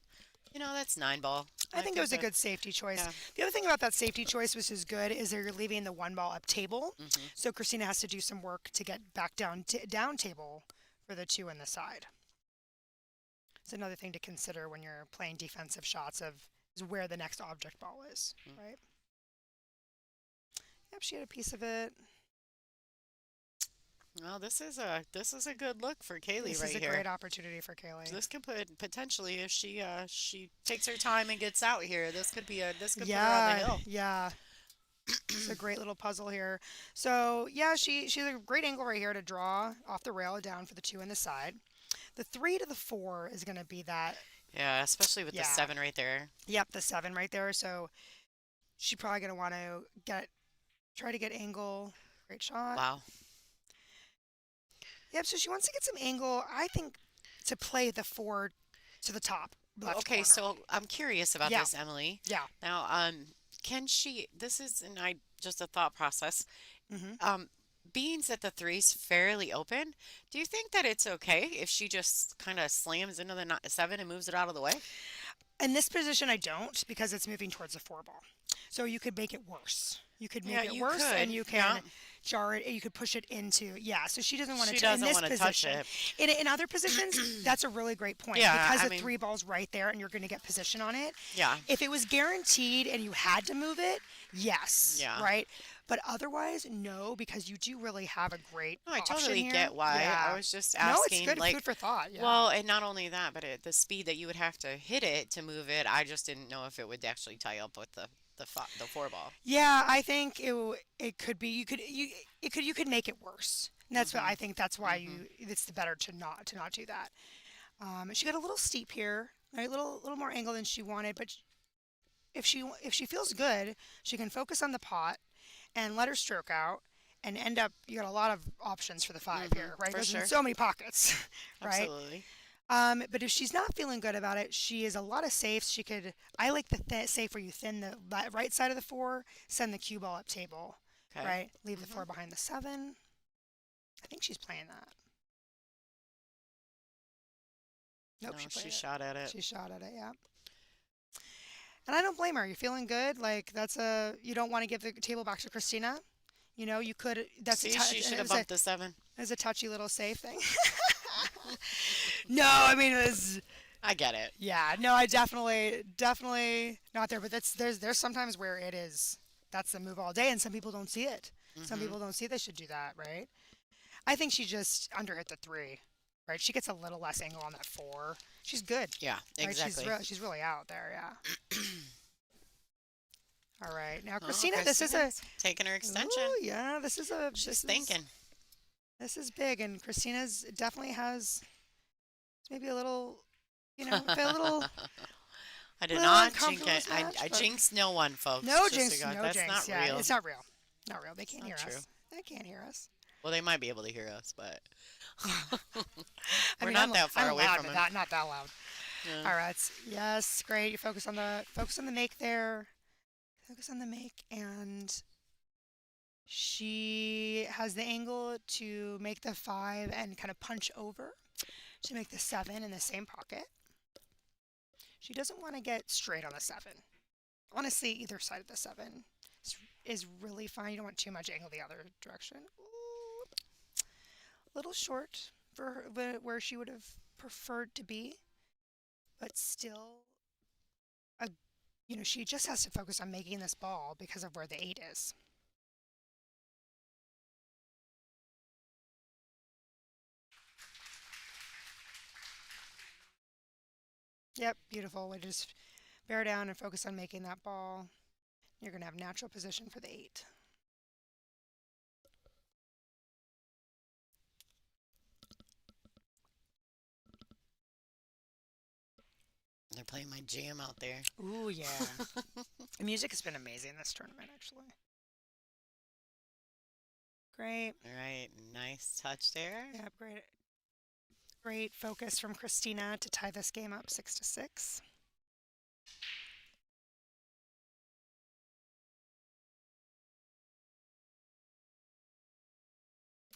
that's nine ball. I Like think it I was a said, good safety choice. yeah. The other thing about that safety choice, which is good, is that you're leaving the one ball up table. Hmm. So Christina has to do some work to get back down table for the two in the side. It's another thing to consider when you're playing defensive shots of is where the next object ball is, right? Yep, she had a piece of it. Well, this is a good look for Kaylee This is right a here. great opportunity for Kaylee. This could potentially, if she takes her time and gets out here, this could put her on the Yeah, hill. yeah. It's a great little puzzle here. So yeah, she's a great angle right here to draw off the rail down for the two in the side. The three to the four is going to be that. Yeah, especially with the Yeah. seven right there. Yep, the seven right there. So she's probably going to want to try to get angle. Great shot. Wow. Yep. So she wants to get some angle. I think to play the four to the top left Okay, corner. so I'm curious about Yeah. this, Emily. Yeah. Now, can she? This is just a thought process. Hmm. Um, Beings that the three's fairly open, do you think that it's okay if she just kind of slams into the seven and moves it out of the way? In this position, I don't because it's moving towards the four ball. So you could make it worse. You could Yeah, make it you worse, could. and you Yeah. can jar it. You could push it into So she doesn't want She to in doesn't this want to touch position. it. In other positions, that's a really great point Yeah, because I the mean, three ball's right there, and you're going to get position on it. yeah, If it was guaranteed and you had to move it, yes, yeah. right. But otherwise, no, because you do really have a great No, I option totally here. get why. I Yeah. was just No, it's asking, good like, food for thought. Yeah. well, and not only that, but the speed that you would have to hit it to move it, I just didn't know if it would actually tie up with the four ball. Yeah, I think it could be you could make it worse. And that's what Mhm. I think. That's why Mhm. it's the better to not do that. She got a little steep here, right? Little more angle than she wanted, but if she feels good, she can focus on the pot and let her stroke out and end up. You got a lot of options for the five Mhm. here, right? For There's in sure. so many pockets, right? Absolutely. But if she's not feeling good about it, she has a lot of safes. She could. I like the safe where you thin the right side of the four, send the cue ball up table, Okay. right? Leave the Mhm. four behind the seven. I think she's playing that. Nope, No, she she played it. shot at it. She shot at it, yeah. And I don't blame her. You're feeling good. Like you don't want to give the table back to Christina. You could. That's See, she should have bumped the seven. it's a touchy little safe thing. No, I mean it was. I get it. Yeah, no, I definitely not there. But there's sometimes where it is. That's the move all day, and some people don't see it. Some Hmm. people don't see they should do that, right? I think she just underhit the three, right? She gets a little less angle on that four. She's good, Yeah, right? exactly. She's really out there, yeah. All right, now Oh, Christina, this is a Christina's taking her extension. ooh, yeah, this is a She's thinking. this is big, and Christina's definitely has maybe a little, feel a little. I did Little not jinx uncomfortable it. this match, I but jinxed no one, folks. no Just jinx, to go, no that's jinx. not Yeah, real. it's not real. Not real. They It's can't not hear true. us. They can't hear us. Well, they might be able to hear us, but I we're mean, not that far I'm away loud, from but them. not that loud. Yeah. All right. Yes, great. You focus on the make there. Focus on the make, and she has the angle to make the five and kind of punch over to make the seven in the same pocket. She doesn't want to get straight on the 7. Honestly, either side of the 7 is really fine. You don't want too much angle the other direction. Ooh, a little short for where she would have preferred to be, but still, a, she just has to focus on making this ball because of where the 8 is. Yep, beautiful. We just bear down and focus on making that ball. You're going to have natural position for the 8. They're playing my jam out there. Ooh, yeah. The music has been amazing this tournament, actually. Great. All right, nice touch there. Yeah, great. Great focus from Kristina to tie this game up 6-6.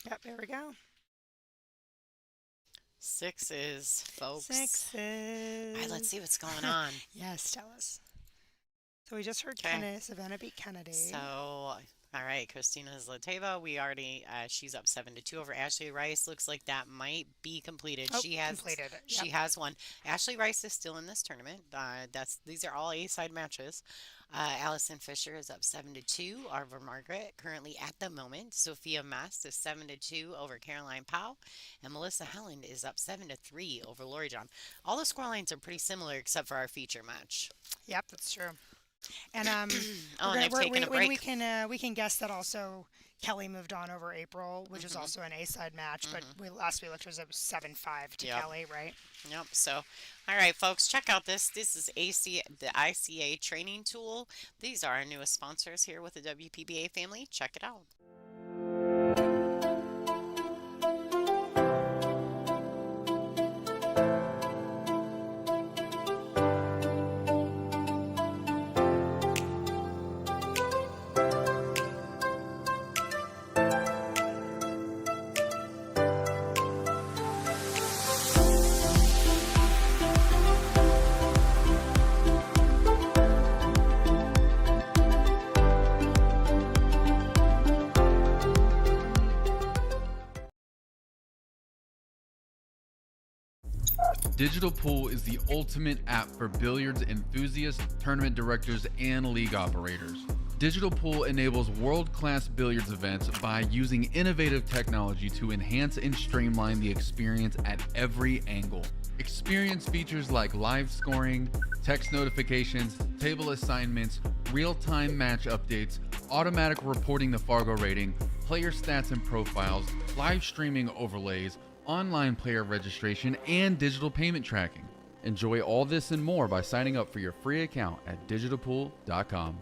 Yep, there we go. Sixes, folks. Sixes. All right, let's see what's going on. Yes, tell us. So we just heard Savannah beat Kennedy. So, all right, Kristina Zlateva. We already, she's up 7-2 over Ashley Rice. Looks like that might be completed. Oh, she has completed it. She has won. Ashley Rice is still in this tournament. These are all A-side matches. Allison Fisher is up 7-2 over Margaret. Currently at the moment, Sophia Mast is 7-2 over Caroline Powell, and Melissa Helland is up 7-3 over Lori John. All the score lines are pretty similar except for our feature match. Yep, that's true. And and they've taken a break. We can guess that also Kelly moved on over April, which is also an A-side match. But last we looked was 7-5 to Kelly, right? Yep. So, all right, folks, check out this. This is the ICA training tool. These are our newest sponsors here with the WPBA family. Check it out. Digital Pool is the ultimate app for billiards enthusiasts, tournament directors, and league operators. Digital Pool enables world-class billiards events by using innovative technology to enhance and streamline the experience at every angle. Experience features like live scoring, text notifications, table assignments, real-time match updates, automatic reporting the Fargo rating, player stats and profiles, live streaming overlays, online player registration, and digital payment tracking. Enjoy all this and more by signing up for your free account at digitalpool.com.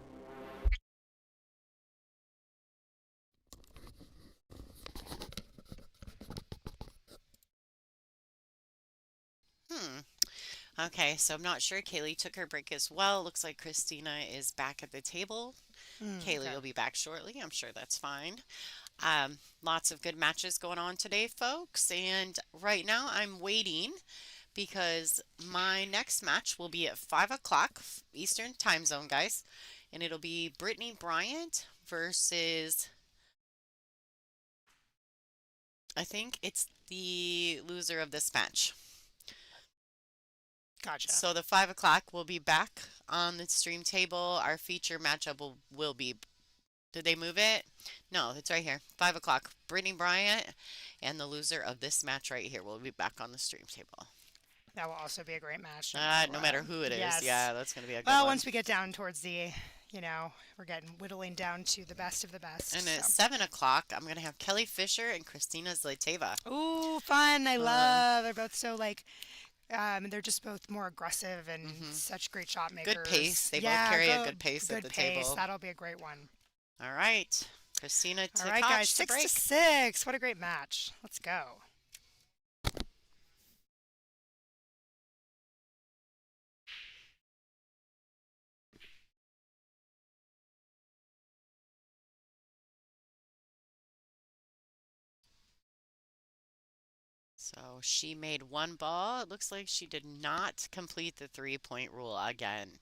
Okay, so I'm not sure. Kaylee took her break as well. Looks like Kristina is back at the table. Kaylee will be back shortly. I'm sure that's fine. Lots of good matches going on today, folks. And right now I'm waiting because my next match will be at 5 o'clock Eastern time zone, guys. And it'll be Brittany Bryant versus, I think it's the loser of this match. Gotcha. So the 5 o'clock will be back on the stream table. Our feature matchup will be, did they move it? No, it's right here. 5 o'clock. Brittany Bryant and the loser of this match right here will be back on the stream table. That will also be a great match. No matter who it is. Yes. Yeah, that's going to be a good well, one. once we get down towards the, we're getting whittling down to the best of the best. And at 7 o'clock, I'm going to have Kelly Fisher and Kristina Zlateva. Ooh, fun. I love. They're both so they're just both more aggressive and such great shot makers. Good pace. They both carry a good pace at the table. That'll be a great one. All right. Kristina Tkach. All right, guys. 6-6. What a great match. Let's go. So she made one ball. It looks like she did not complete the 3-point rule again.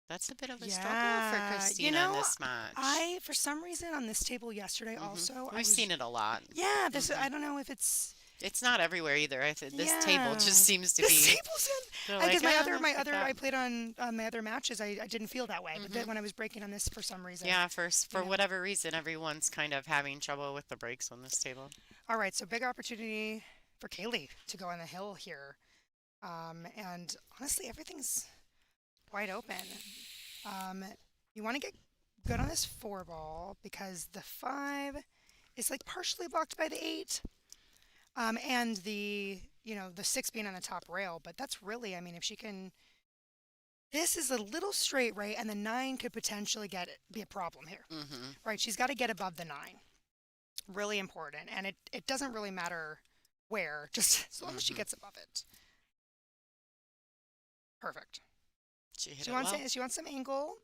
That's a bit of a struggle for Yeah, Kristina in this match. for some reason on this table yesterday also, We've seen it a lot. yeah, hmm I don't know if it's, It's not everywhere either. I think this table yeah, just seems to this be. table's They're in, because like, let's pick I that. played on my other matches, I didn't feel that way, but then hmm when I was breaking on this for some reason, Yeah, you for know. whatever reason, everyone's kind of having trouble with the brakes on this table. All right, so big opportunity for Kaylee to go on the hill here. And honestly, everything's wide open. Um, you want to get good on this four ball because the five is like partially blocked by the eight, and the six being on the top rail. But that's really, I mean, if she can, this is a little straight, right? And the nine could potentially be a problem here, hmm right? She's got to get above the nine. Really important, and it doesn't really matter where, just as long as she hmm gets above it. Perfect. She hit She it wants well. it. She wants some angle.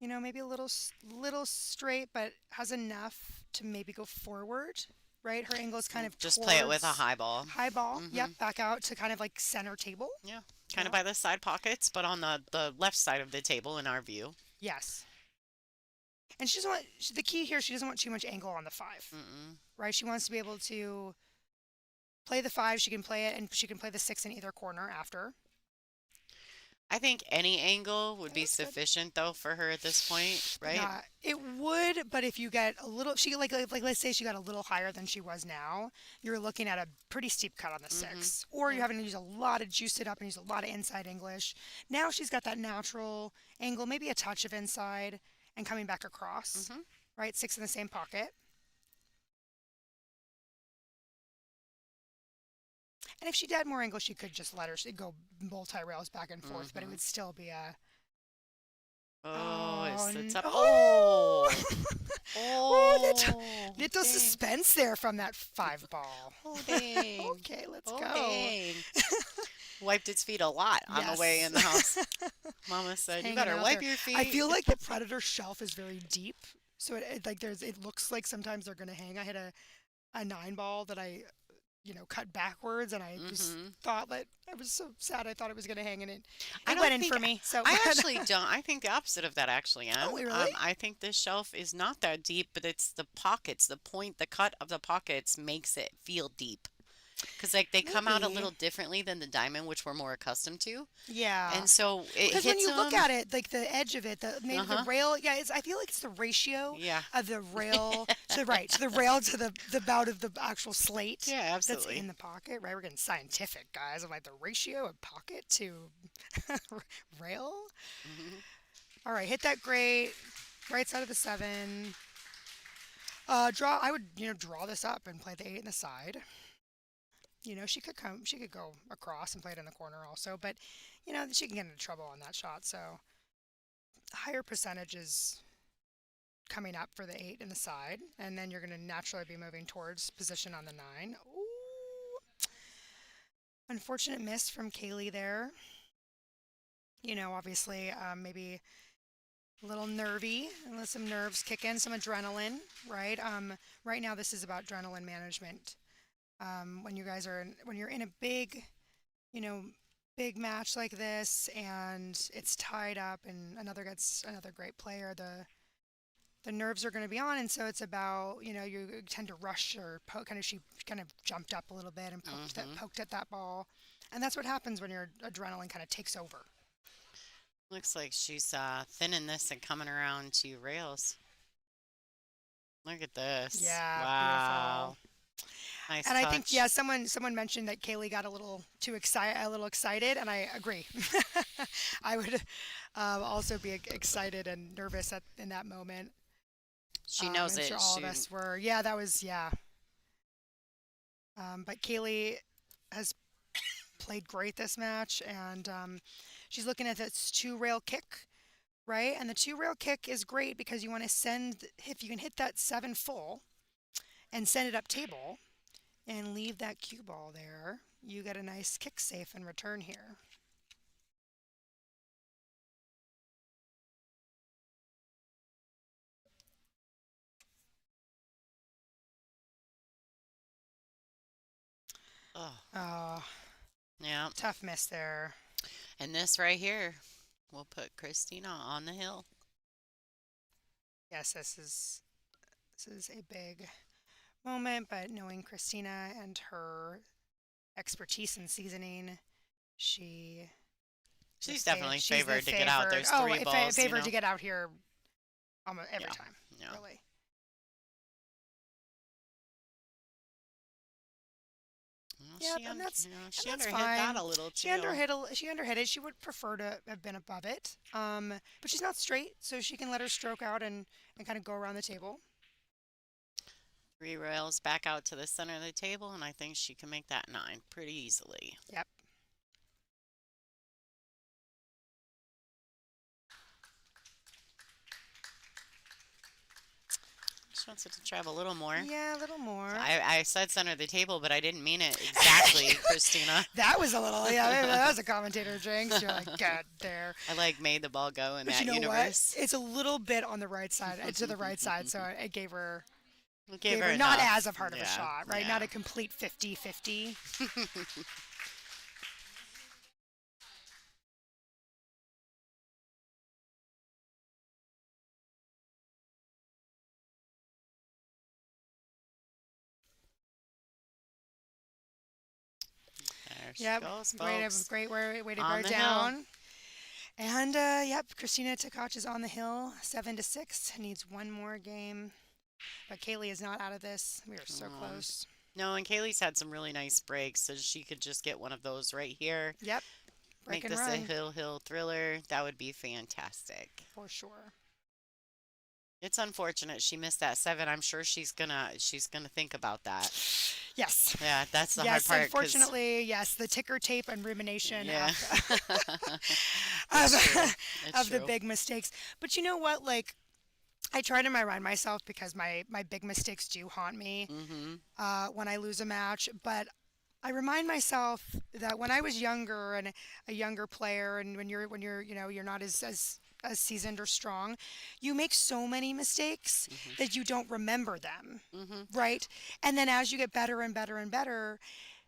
Maybe a little straight, but has enough to maybe go forward. Right, her angle is kind of Just play it with a towards high ball. high ball. hmm Yep, back out to kind of like center table. Yeah, kind of Yep. by the side pockets, but on the left side of the table in our view. Yes. And she doesn't want the key here. She doesn't want too much angle on the five. Mm-mm. Right. She wants to be able to play the five. She can play it, and she can play the six in either corner after. I think any angle would That be looks good. sufficient though for her at this point, right? Yeah, it would, but if you get a little, she like let's say she got a little higher than she was now, you're looking at a pretty steep cut on the hmm six, or you're Yeah. having to use a lot of juice it up and use a lot of inside English. Now she's got that natural angle, maybe a touch of inside, and coming back across, hmm right? Six in the same pocket. And if she had more angle, she could just let her go multi rails back and forth, but it hmm would still be a Oh, it oh sits n- up. oh. Oh, Oh, oh, little dang. suspense there from that five ball. Oh, dang. Okay, let's Oh, go. dang. Wiped its feet a lot on the way Yes. in the house. Mama It's said, "You hanging better out wipe there. your I feet." feel like the predator shelf is very deep. So it looks like sometimes they're gonna hang. I had a nine ball that I cut backwards, and I just hmm thought that I was so sad. I thought it was gonna hang, and I it went don't in think for me. So I actually don't. I think the opposite of that actually, oh Em. really? I think this shelf is not that deep, but it's the pockets, the point, the cut of the pockets makes it feel deep. Because like they come out a Maybe. little differently than the diamond, which we're more accustomed to, Yeah. and so it Because when hits you look them. at it, like the edge of it, maybe the Uh-huh. rail, yeah, I feel like it's the ratio Yeah. of the rail to the rail to the bout of the actual slate Yeah, that's in absolutely. the pocket, right? We're getting scientific, guys. I'm like the ratio of pocket to rail. hmm All right, hit that great right side of the seven. Draw. I would draw this up and play the eight in the side. She could go across and play it in the corner also, but she can get into trouble on that shot. So higher percentages coming up for the eight in the side, and then you're going to naturally be moving towards position on the nine. Ooh, unfortunate miss from Kaylee there. Obviously, maybe a little nervy, and let some nerves kick in, some adrenaline, right? Right now, this is about adrenaline management. When you're in a you know, big match like this, and it's tied up, and another gets another great player, the nerves are going to be on, and so it's about you tend to rush or she kind of jumped up a little bit and hmm poked at that ball, and that's what happens when your adrenaline kind of takes over. Looks like she's thinning this and coming around to rails. Look at this. Yeah, beautiful. Wow. Nice And I think touch. someone mentioned that Kaylee got a little excited, and I agree. I would also be excited and nervous in that moment. She knows I'm sure it. all of She us were. Yeah, that was yeah. But Kaylee has played great this match, and she's looking at this two rail kick, right? And the two rail kick is great because you want to if you can hit that seven full and send it up table and leave that cue ball there, you get a nice kick safe in return here. Oh, Oh, yeah. tough miss there. And this right here will put Kristina on the hill. Yes, this is a big moment, but knowing Christina and her expertise in seasoning, she She's definitely she's the favored to get out. favored. There's Oh, three balls, you favored to know. get out here almost every Yeah, time, yeah. really. Well, Yep, and she that's underhit that fine. a little too. She underhit it. She would prefer to have been above it. But she's not straight, so she can let her stroke out and kind of go around the table. Three rails back out to the center of the table, and I think she can make that 9 pretty easily. Yep. She wants it to travel a little more. Yeah, a little more. I said center of the table, but I didn't mean it exactly, Kristina. That was a little, yeah, that was a commentator jinx. You're like, God, there. I like made the ball go in But that you know universe. what? It's a little bit on the right side, to the right side, so I Gave her not enough. as hard of a Yeah, shot, right? yeah. Not a complete 50-50. There she Yep. goes, Way folks. to On bear the hill. down. And yep, Kristina Tkach is on the hill, 7-6. Needs one more game, but Kaylee is not out of this. We are so Um, close. no, and Kaylee's had some really nice breaks, so she could just get one of those right here. Yep, break Make and this a run hill thriller. That would be fantastic. for sure. It's unfortunate she missed that 7. I'm sure she's gonna think about that. Yes. Yeah, that's the hard Yes, part. unfortunately, yes, the ticker tape and rumination Yeah, of, it's true. It's of the true. big mistakes. But you know what? Like, I try to remind myself because my big mistakes do haunt me Mhm. when I lose a match. But I remind myself that when I was younger and a younger player, and when you're you're not as seasoned or strong, you make so many mistakes Mhm. that you don't remember them, Mhm. right? And then as you get better and better and better,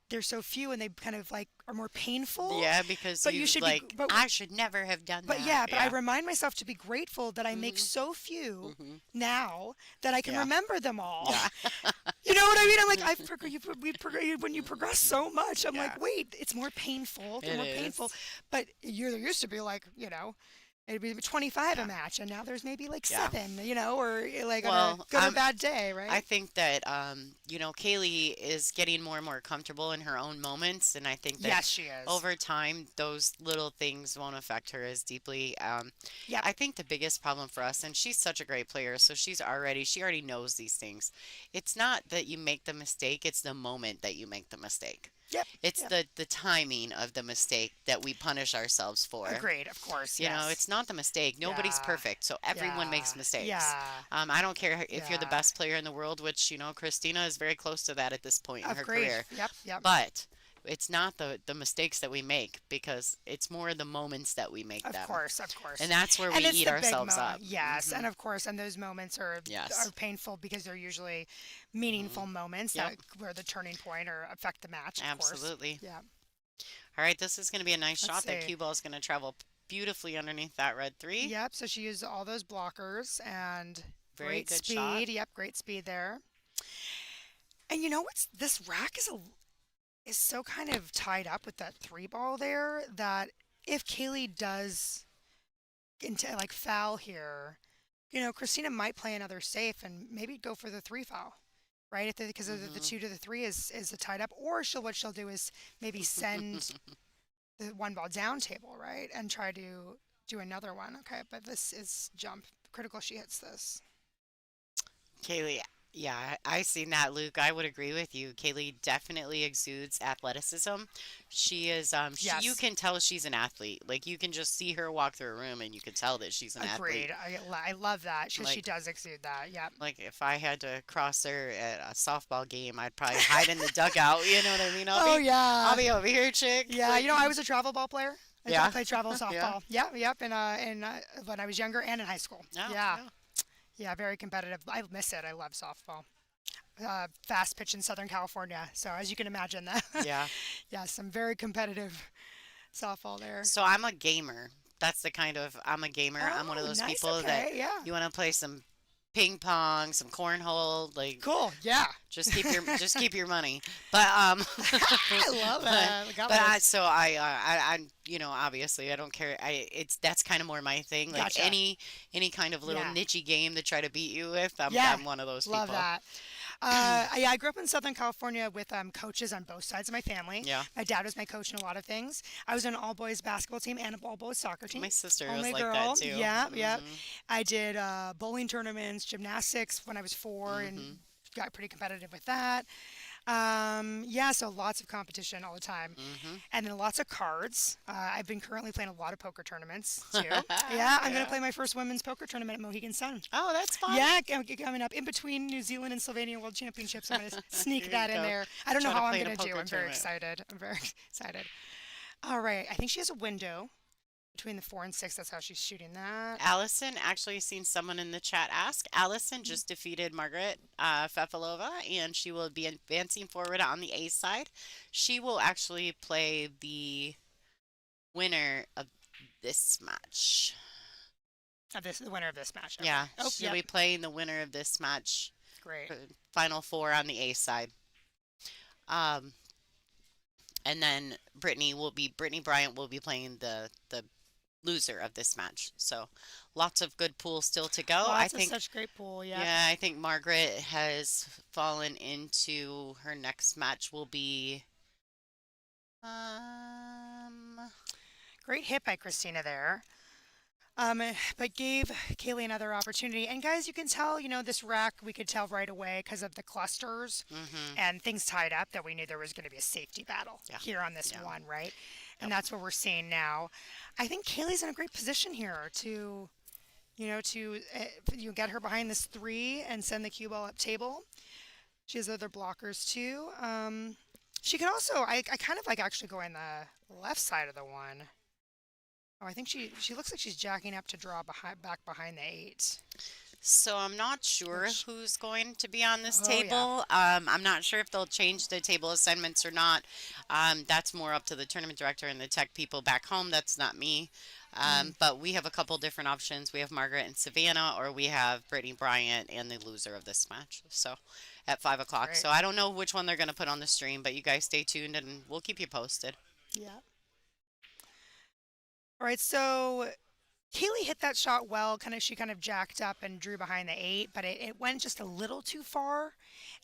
they're so few and they kind of like are more painful. Yeah, because But you you should be, like but I should never have done but that. yeah, but I Yeah. remind myself to be grateful that I make Mhm. so few Mhm. now that I can Yeah. remember them all. Yeah. You know what I mean? I'm like, when you progress so much, I'm Yeah. like, wait, it's more painful. They're It more painful. is. But there used to be like, it'd be 25 a Yeah. match, and now there's maybe like Yeah. 7, or like on a Well, good or bad day, I right? think that Kaylee is getting more and more comfortable in her own moments, and I think that Yes, she is. over time those little things won't affect her as deeply. Yep. I think the biggest problem for us, and she's such a great player, so she already knows these things. It's not that you make the mistake; it's the moment that you make the mistake. Yep. It's Yep. the timing of the mistake that we punish ourselves for. Agreed. Of course. Yes. It's not the mistake. Nobody's Yeah. perfect, so everyone Yeah. makes mistakes. Yeah. I don't care if you're the Yeah. best player in the world, which, Christina is very close to that at this point in her Agreed. career. Yep. Yep. But it's not the mistakes that we make because it's more the moments that we make Of them. course. Of course. And that's where we And it's eat the big ourselves up. yes, Hmm. and of course, and those moments Yes. are painful because they're usually Hmm. meaningful moments Yep. that where the turning point or affect the match, of course. Absolutely. Yeah. All right, this is going to be a nice Let's shot. That see. cue ball is going to travel beautifully underneath that red 3. Yep. So she used all those blockers and Very great good shot. speed. Yep. Great speed there. And you know what's this rack is so kind of tied up with that 3 ball there that if Kaylee does into like foul here, Christina might play another safe and maybe go for the 3 foul, right? Because of the Hmm. 2 to the 3 is a tied up, or what she'll do is maybe send the 1 ball down table, right, and try to do another one. Okay, but this is jump critical. She hits this. Kaylee, yeah, I seen that, Luke. I would agree with you. Kaylee definitely exudes athleticism. She is, you Yes, can tell she's an athlete. Like you can just see her walk through a room and you can tell that she's an athlete. agreed. I love that. She Like, does exude that. Yep. like if I had to cross her at a softball game, I'd probably hide in the dugout. You know what I mean? Oh I'll yeah. be over here, chick. Yeah, Like, I was a travel ball player. I yeah, played travel yeah, softball. Yep, yep. And when I was younger and in high school. yeah, Yeah, yeah. yeah. Very competitive. I miss it. I love softball. fast pitch in Southern California. So as you can imagine, that Yeah. yeah, some very competitive softball there. So I'm a gamer. That's the kind of I'm a gamer. I'm one of Oh, those nice. people that Okay, yeah. you want to play some ping pong, some cornhole, like Cool. Yeah. just keep your money. But I love it. but I got but one. I obviously I don't care. It's that's kind of more my thing. Like Gotcha. any kind of little Yeah. nichey game to try to beat you with. Yeah. I'm one of those Love people. that. Yeah, I grew up in Southern California with coaches on both sides of my family. Yeah. My dad was my coach in a lot of things. I was on an all boys basketball team and an all boys soccer team. My sister was Only like that girl. too. Yeah, yeah. Mhm. I did bowling tournaments, gymnastics when I was 4, and Mhm. got pretty competitive with that. Yeah, so lots of competition all the time. Mhm. And then lots of cards. I've been currently playing a lot of poker tournaments too. Yeah, I'm going to Yeah. play my first women's poker tournament at Mohegan Sun. Oh, that's fun. Yeah, coming up in between New Zealand and Slovenia World Championships. I'm going to sneak Here you that in go. there. I don't know Try to how I'm play in a going to do. poker I'm very tournament. excited. I'm very excited. All right, I think she has a window between the 4 and 6. That's how she's shooting that. Allison, actually seen someone in the chat ask. Allison just defeated Margaret Fefalova, and she will be advancing forward on the A side. She will actually play the winner of this match. The winner of this match. Okay. Yeah, Oh, she'll yep. be playing the winner of this match Great. for Final Four on the A side. Um, and then Brittany Bryant will be playing the loser of this match. So lots of good pools still to go. I Lots of think such great pool. Yep. yeah, I think Margaret has fallen into her next match will be um Great hit by Kristina there. But gave Kaylee another opportunity. And guys, you can tell, this rack, we could tell right away because of the clusters mhm. and things tied up that we knew there was going to be a safety battle Yeah. here on this Yeah. one, right? And Yep. that's what we're seeing now. I think Kaylee's in a great position here to, get her behind this 3 and send the cue ball up table. She has other blockers too. She can also, I kind of like actually going the left side of the one. Oh, I think she looks like she's jacking up to draw back behind the 8. So I'm not sure Which, who's going to be on this oh yeah. table. I'm not sure if they'll change the table assignments or not. That's more up to the tournament director and the tech people back home. That's not me. Mm, But we have a couple different options. We have Margaret and Savannah, or we have Brittany Bryant and the loser of this match. So at 5 o'clock. great. So I don't know which one they're going to put on the stream, but you guys stay tuned and we'll keep you posted. Yeah. All right, so Kaylee hit that shot well. She kind of jacked up and drew behind the 8, but it went just a little too far,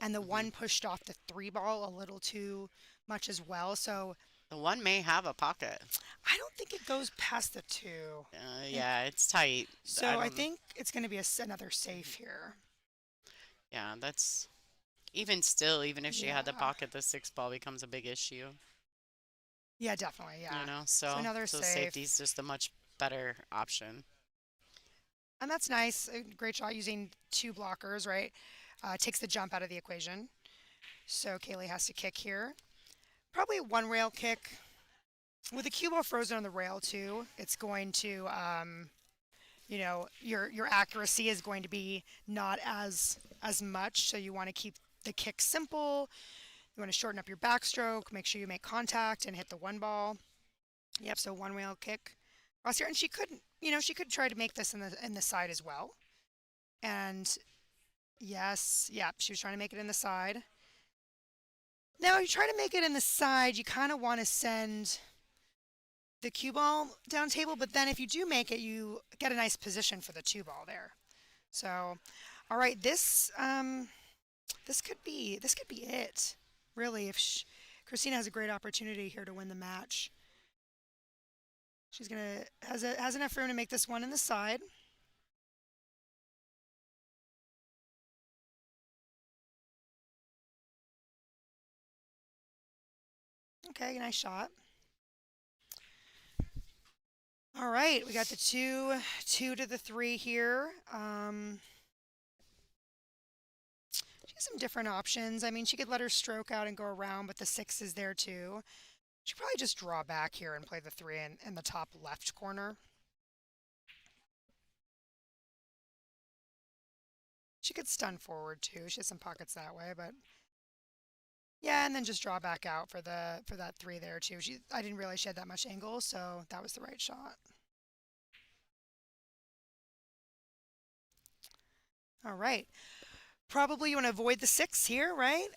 and the Hmm. 1 pushed off the 3 ball a little too much as well. So The one may have a pocket. I don't think it goes past the 2. Yeah, it's tight. I So I don't. think it's going to be another safe here. Yeah, that's even still. Even if she had the Yeah. pocket, the 6 ball becomes a big issue. Yeah, definitely. You Yeah. know, So another so safe. safety's just a much better option. And that's nice. A great shot using 2 blockers, right? Takes the jump out of the equation. So Kaylee has to kick here. Probably a 1 rail kick. With the cue ball frozen on the rail too, it's going to, your accuracy is going to be not as much. So you want to keep the kick simple. You want to shorten up your backstroke. Make sure you make contact and hit the 1 ball. Yep. So 1 rail kick across here, and she could try to make this in the side as well. And yes, yep, she was trying to make it in the side. Now, if you try to make it in the side, you kind of want to send the cue ball down table, but then if you do make it, you get a nice position for the 2 ball there. So, all right, this could be it, really. If Kristina has a great opportunity here to win the match, she's gonna has enough room to make this one in the side. Okay, nice shot. All right, we got the 2 to the 3 here. She has some different options. I mean, she could let her stroke out and go around, but the 6 is there too. She could probably just draw back here and play the 3 in the top left corner. She could stun forward too. She has some pockets that way, but yeah, and then just draw back out for that three there too. I didn't realize she had that much angle, so that was the right shot. All right. Probably you want to avoid the six here, right?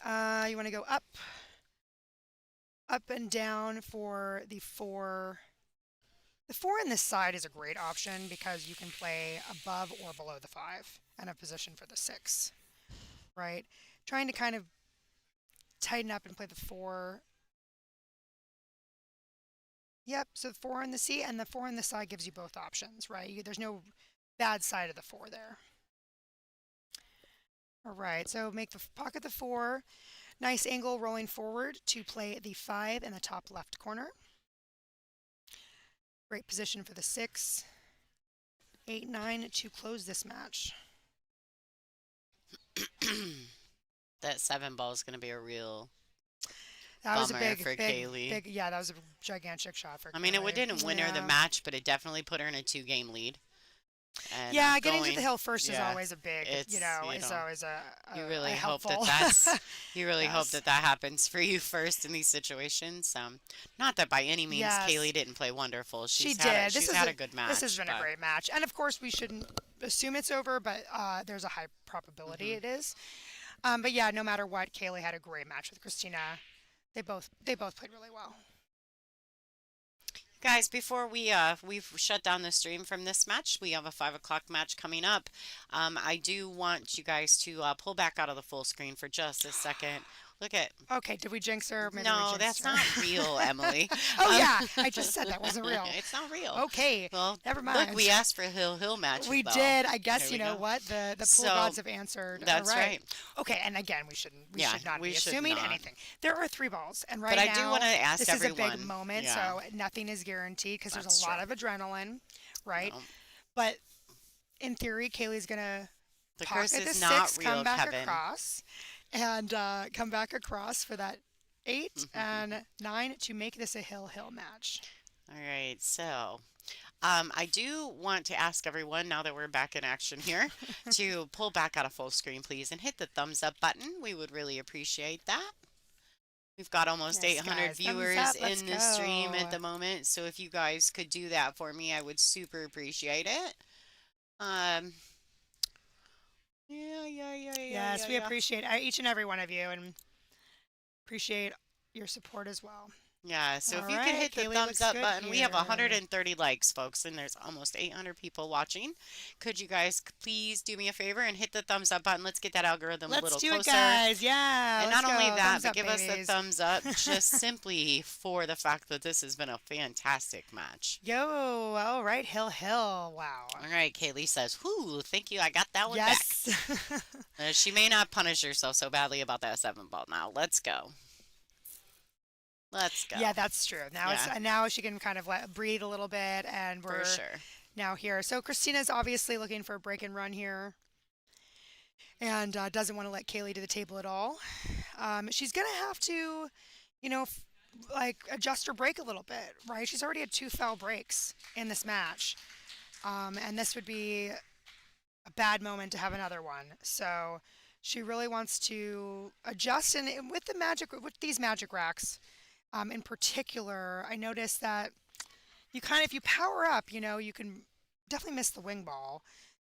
You want to go up and down for the four. The four in this side is a great option because you can play above or below the five and a position for the six, right? Trying to kind of tighten up and play the four. Yep, so the four in the C and the four in the side gives you both options, right? There's no bad side of the four there. All right, so make the pocket the four. Nice angle rolling forward to play the five in the top left corner. Great position for the 6. 8-9 to close this match. That 7 ball is going to be a real That was a bummer big, for big, Kaylee. big, yeah, that was a gigantic shot for I mean, Kaylee. it didn't win her the match, but it definitely put her in a 2-game lead. And yeah, getting to the hill first is always a big, it's always a you really hope helpful. you really hope Yes. that happens for you first in these situations. Not that by any means Yes. Kaylee didn't play wonderful. She She's did. She's had a good match. This has been a great match, and of course we shouldn't assume it's over, but there's a high probability it is. But yeah, no matter what, Kaylee had a great match with Kristina. They both played really well. Guys, before we've shut down the stream from this match, we have a 5 o'clock match coming up. I do want you guys to pull back out of the full screen for just a second. Look at. Okay, did we jinx her? Maybe No, we that's jinxed her. not real, Emily. Oh yeah, I just said that wasn't real. It's not real. Okay, Well, never mind. look, we asked for a hill match. We though. did. I guess Here you we know go. what the pool So, gods have answered. That's All right. Okay, and again, we should not we be should assuming not. anything. There are 3 balls, and right But I now do want to ask this everyone. is a big moment, Yeah. so nothing is guaranteed because there's That's a lot true. of adrenaline, right? No. But in theory, Kaylee's gonna The pocket curse the is not 6, real, come back Kevin. across, and come back across for that 8 and 9 to make this a hill match. All right, so I do want to ask everyone, now that we're back in action here, to pull back out of full screen, please, and hit the thumbs up button. We would really appreciate that. We've got almost Yes, 800 guys, thumbs viewers up, let's in the stream go. at the moment, so if you guys could do that for me, I would super appreciate it. Yes, we appreciate each and every one of you, and appreciate your support as well. Yeah, so if All you could right, hit the Kaylee thumbs looks up good button, we have here. 130 likes, folks, and there's almost 800 people watching. Could you guys please do me a favor and hit the thumbs up button? Let's get that algorithm a Let's little do closer. it, guys. Yeah. And let's not only go. that, Thumbs but up, give us the babies. thumbs up just simply for the fact that this has been a fantastic match. Yo, all right, Hill. Wow. All right, Kaylee says, whoo, thank you, I got that one Yes. back. She may not punish herself so badly about that 7 ball now. Let's go. Let's go. Yeah, that's true. Now Yeah. now she can kind of breathe a little bit, and For we're sure. now here. So Kristina's obviously looking for a break and run here, and doesn't want to let Kaylee to the table at all. She's gonna have to, adjust her break a little bit, right? She's already had 2 foul breaks in this match, and this would be a bad moment to have another one. So she really wants to adjust, and with these magic racks. In particular, I noticed that if you power up, you can definitely miss the wing ball,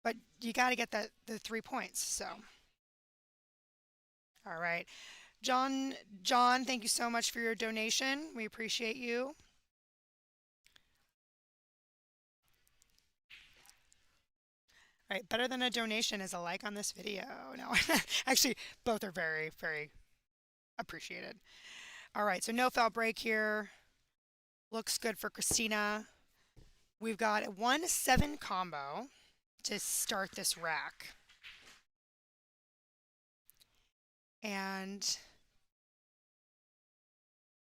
but you got to get the 3 points. So, all right, John, thank you so much for your donation. We appreciate you. All right, better than a donation is a like on this video. No, actually, both are very, very appreciated. All right, so no foul break here. Looks good for Kristina. We've got a 1-7 combo to start this rack. And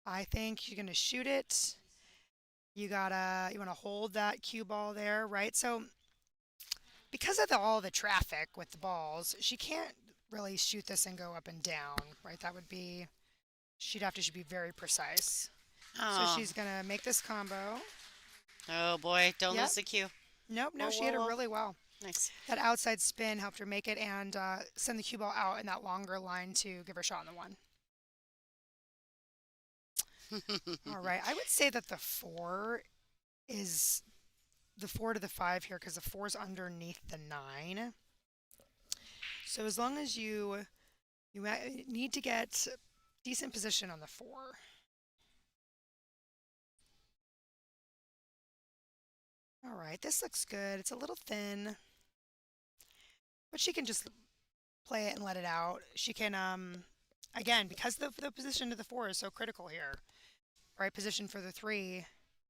I think you're going to shoot it. You want to hold that cue ball there, right? So because of all the traffic with the balls, she can't really shoot this and go up and down, right? That would be... She'd have to be very precise. Oh. So she's going to make this combo. Oh, boy. Don't Yep. lose the cue. Nope, no, Whoa, she hit it whoa, whoa. really well. Nice. That outside spin helped her make it and send the cue ball out in that longer line to give her a shot on the one. All right. I would say that the four is the four to the five here because the four is underneath the nine. So as long as you need to get decent position on the four. All right, this looks good. It's a little thin, but she can just play it and let it out. She can, again, because the position to the four is so critical here. Right position for the three,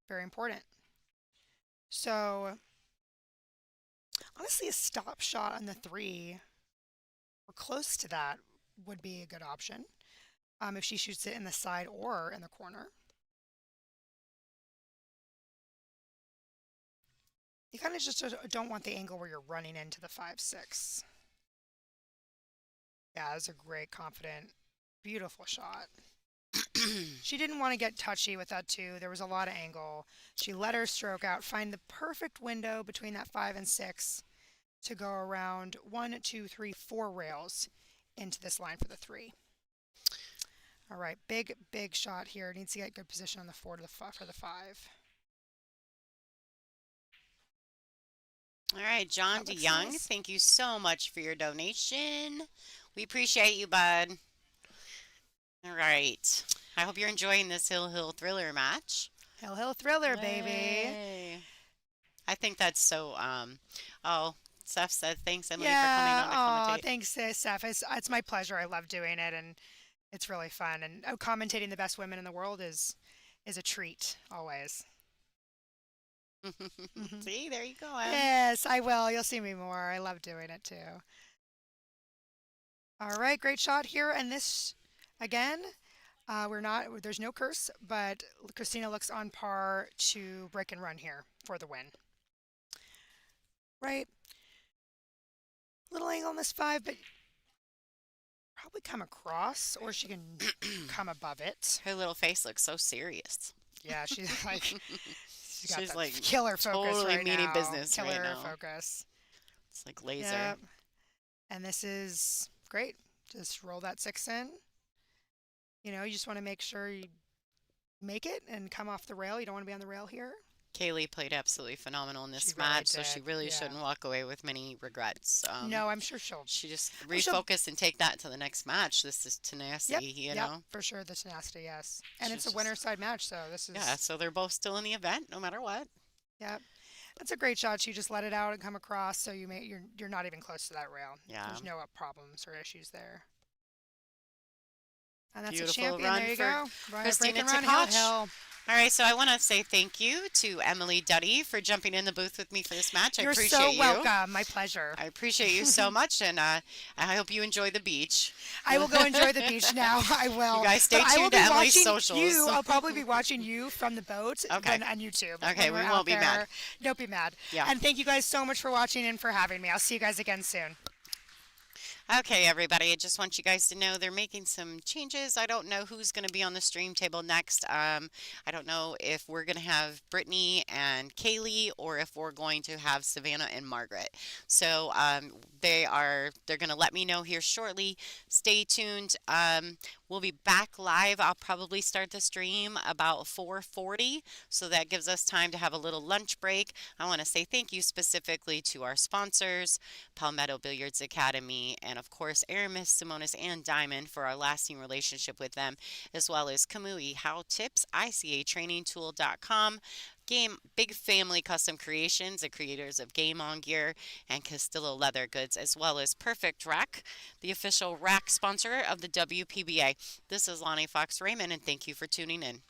very important. So, honestly, a stop shot on the three, or close to that, would be a good option if she shoots it in the side or in the corner. You kind of just don't want the angle where you're running into the 5-6. Yeah, that was a great, confident, beautiful shot. She didn't want to get touchy with that two. There was a lot of angle. She let her stroke out, find the perfect window between that 5 and 6 to go around 1, 2, 3, 4 rails into this line for the three. All right, big shot here. Needs to get good position on the 4 to the 5 for the 5. All right, John That looks DeYoung, nice. thank you so much for your donation. We appreciate you, bud. All right. I hope you're enjoying this Hill Thriller match. Hill Thriller, baby. Yay. I think that's so, oh, Steph said, thanks, Emily, for coming Yeah, on to oh, commentate. thanks, Steph. It's my pleasure. I love doing it, and it's really fun. And commentating the best women in the world is a treat, always. See, there you go, Em. Yes, I will. You'll see me more. I love doing it too. All right, great shot here. And this, again, there's no curse, but Kristina looks on par to break and run here for the win. Right. Little angle on this 5, but probably come across, or she can come above it. Her little face looks so serious. Yeah, she's like, she's got She's that like killer focus totally right meaning now. business right Killer now. focus. It's like laser. Yep. And this is great. Just roll that 6 in. You know, you just want to make sure you make it and come off the rail. You don't want to be on the rail here. Kaylee played absolutely phenomenal in She this really match, so she did, really yeah. shouldn't walk away with many regrets. No, I'm sure she'll. She just she'll- refocus and take that to the next match. This is tenacity, you know? for sure. The tenacity, yes. And She's it's a just- winner side match, so this is. Yeah, so they're both still in the event, no matter what. Yep. That's a great shot. She just let it out and come across, so you're not even close to that rail. Yeah. There's no problems or issues there. And that's Beautiful a champion. run There you for go. Right, break Kristina and run, Tkach. Hill. All right, so I want to say thank you to Emily Duddy for jumping in the booth with me for this match. I You're appreciate so you. welcome. My pleasure. I appreciate you so much, and I hope you enjoy the beach. I will go enjoy the beach now. I will. You guys stay But I will tuned be to Emily's watching socials. you. I'll probably be watching you from the boat Okay. on YouTube. Okay, when we we're won't out be mad. there. Don't be mad. Yeah. And thank you guys so much for watching and for having me. I'll see you guys again soon. Okay, everybody, I just want you guys to know they're making some changes. I don't know who's going to be on the stream table next. I don't know if we're going to have Brittany and Kaylee or if we're going to have Savannah and Margaret. So they're going to let me know here shortly. Stay tuned. We'll be back live. I'll probably start the stream about 4:40, so that gives us time to have a little lunch break. I want to say thank you specifically to our sponsors, Palmetto Billiards Academy, and of course Aramis, Simonis, and Diamond for our lasting relationship with them, as well as Kamui, How Tips, ICATrainingTool.com, Big Family Custom Creations, the creators of Game On Gear, and Castillo Leather Goods, as well as Perfect Rack, the official rack sponsor of the WPBA. This is Lonnie Fox Raymond, and thank you for tuning in.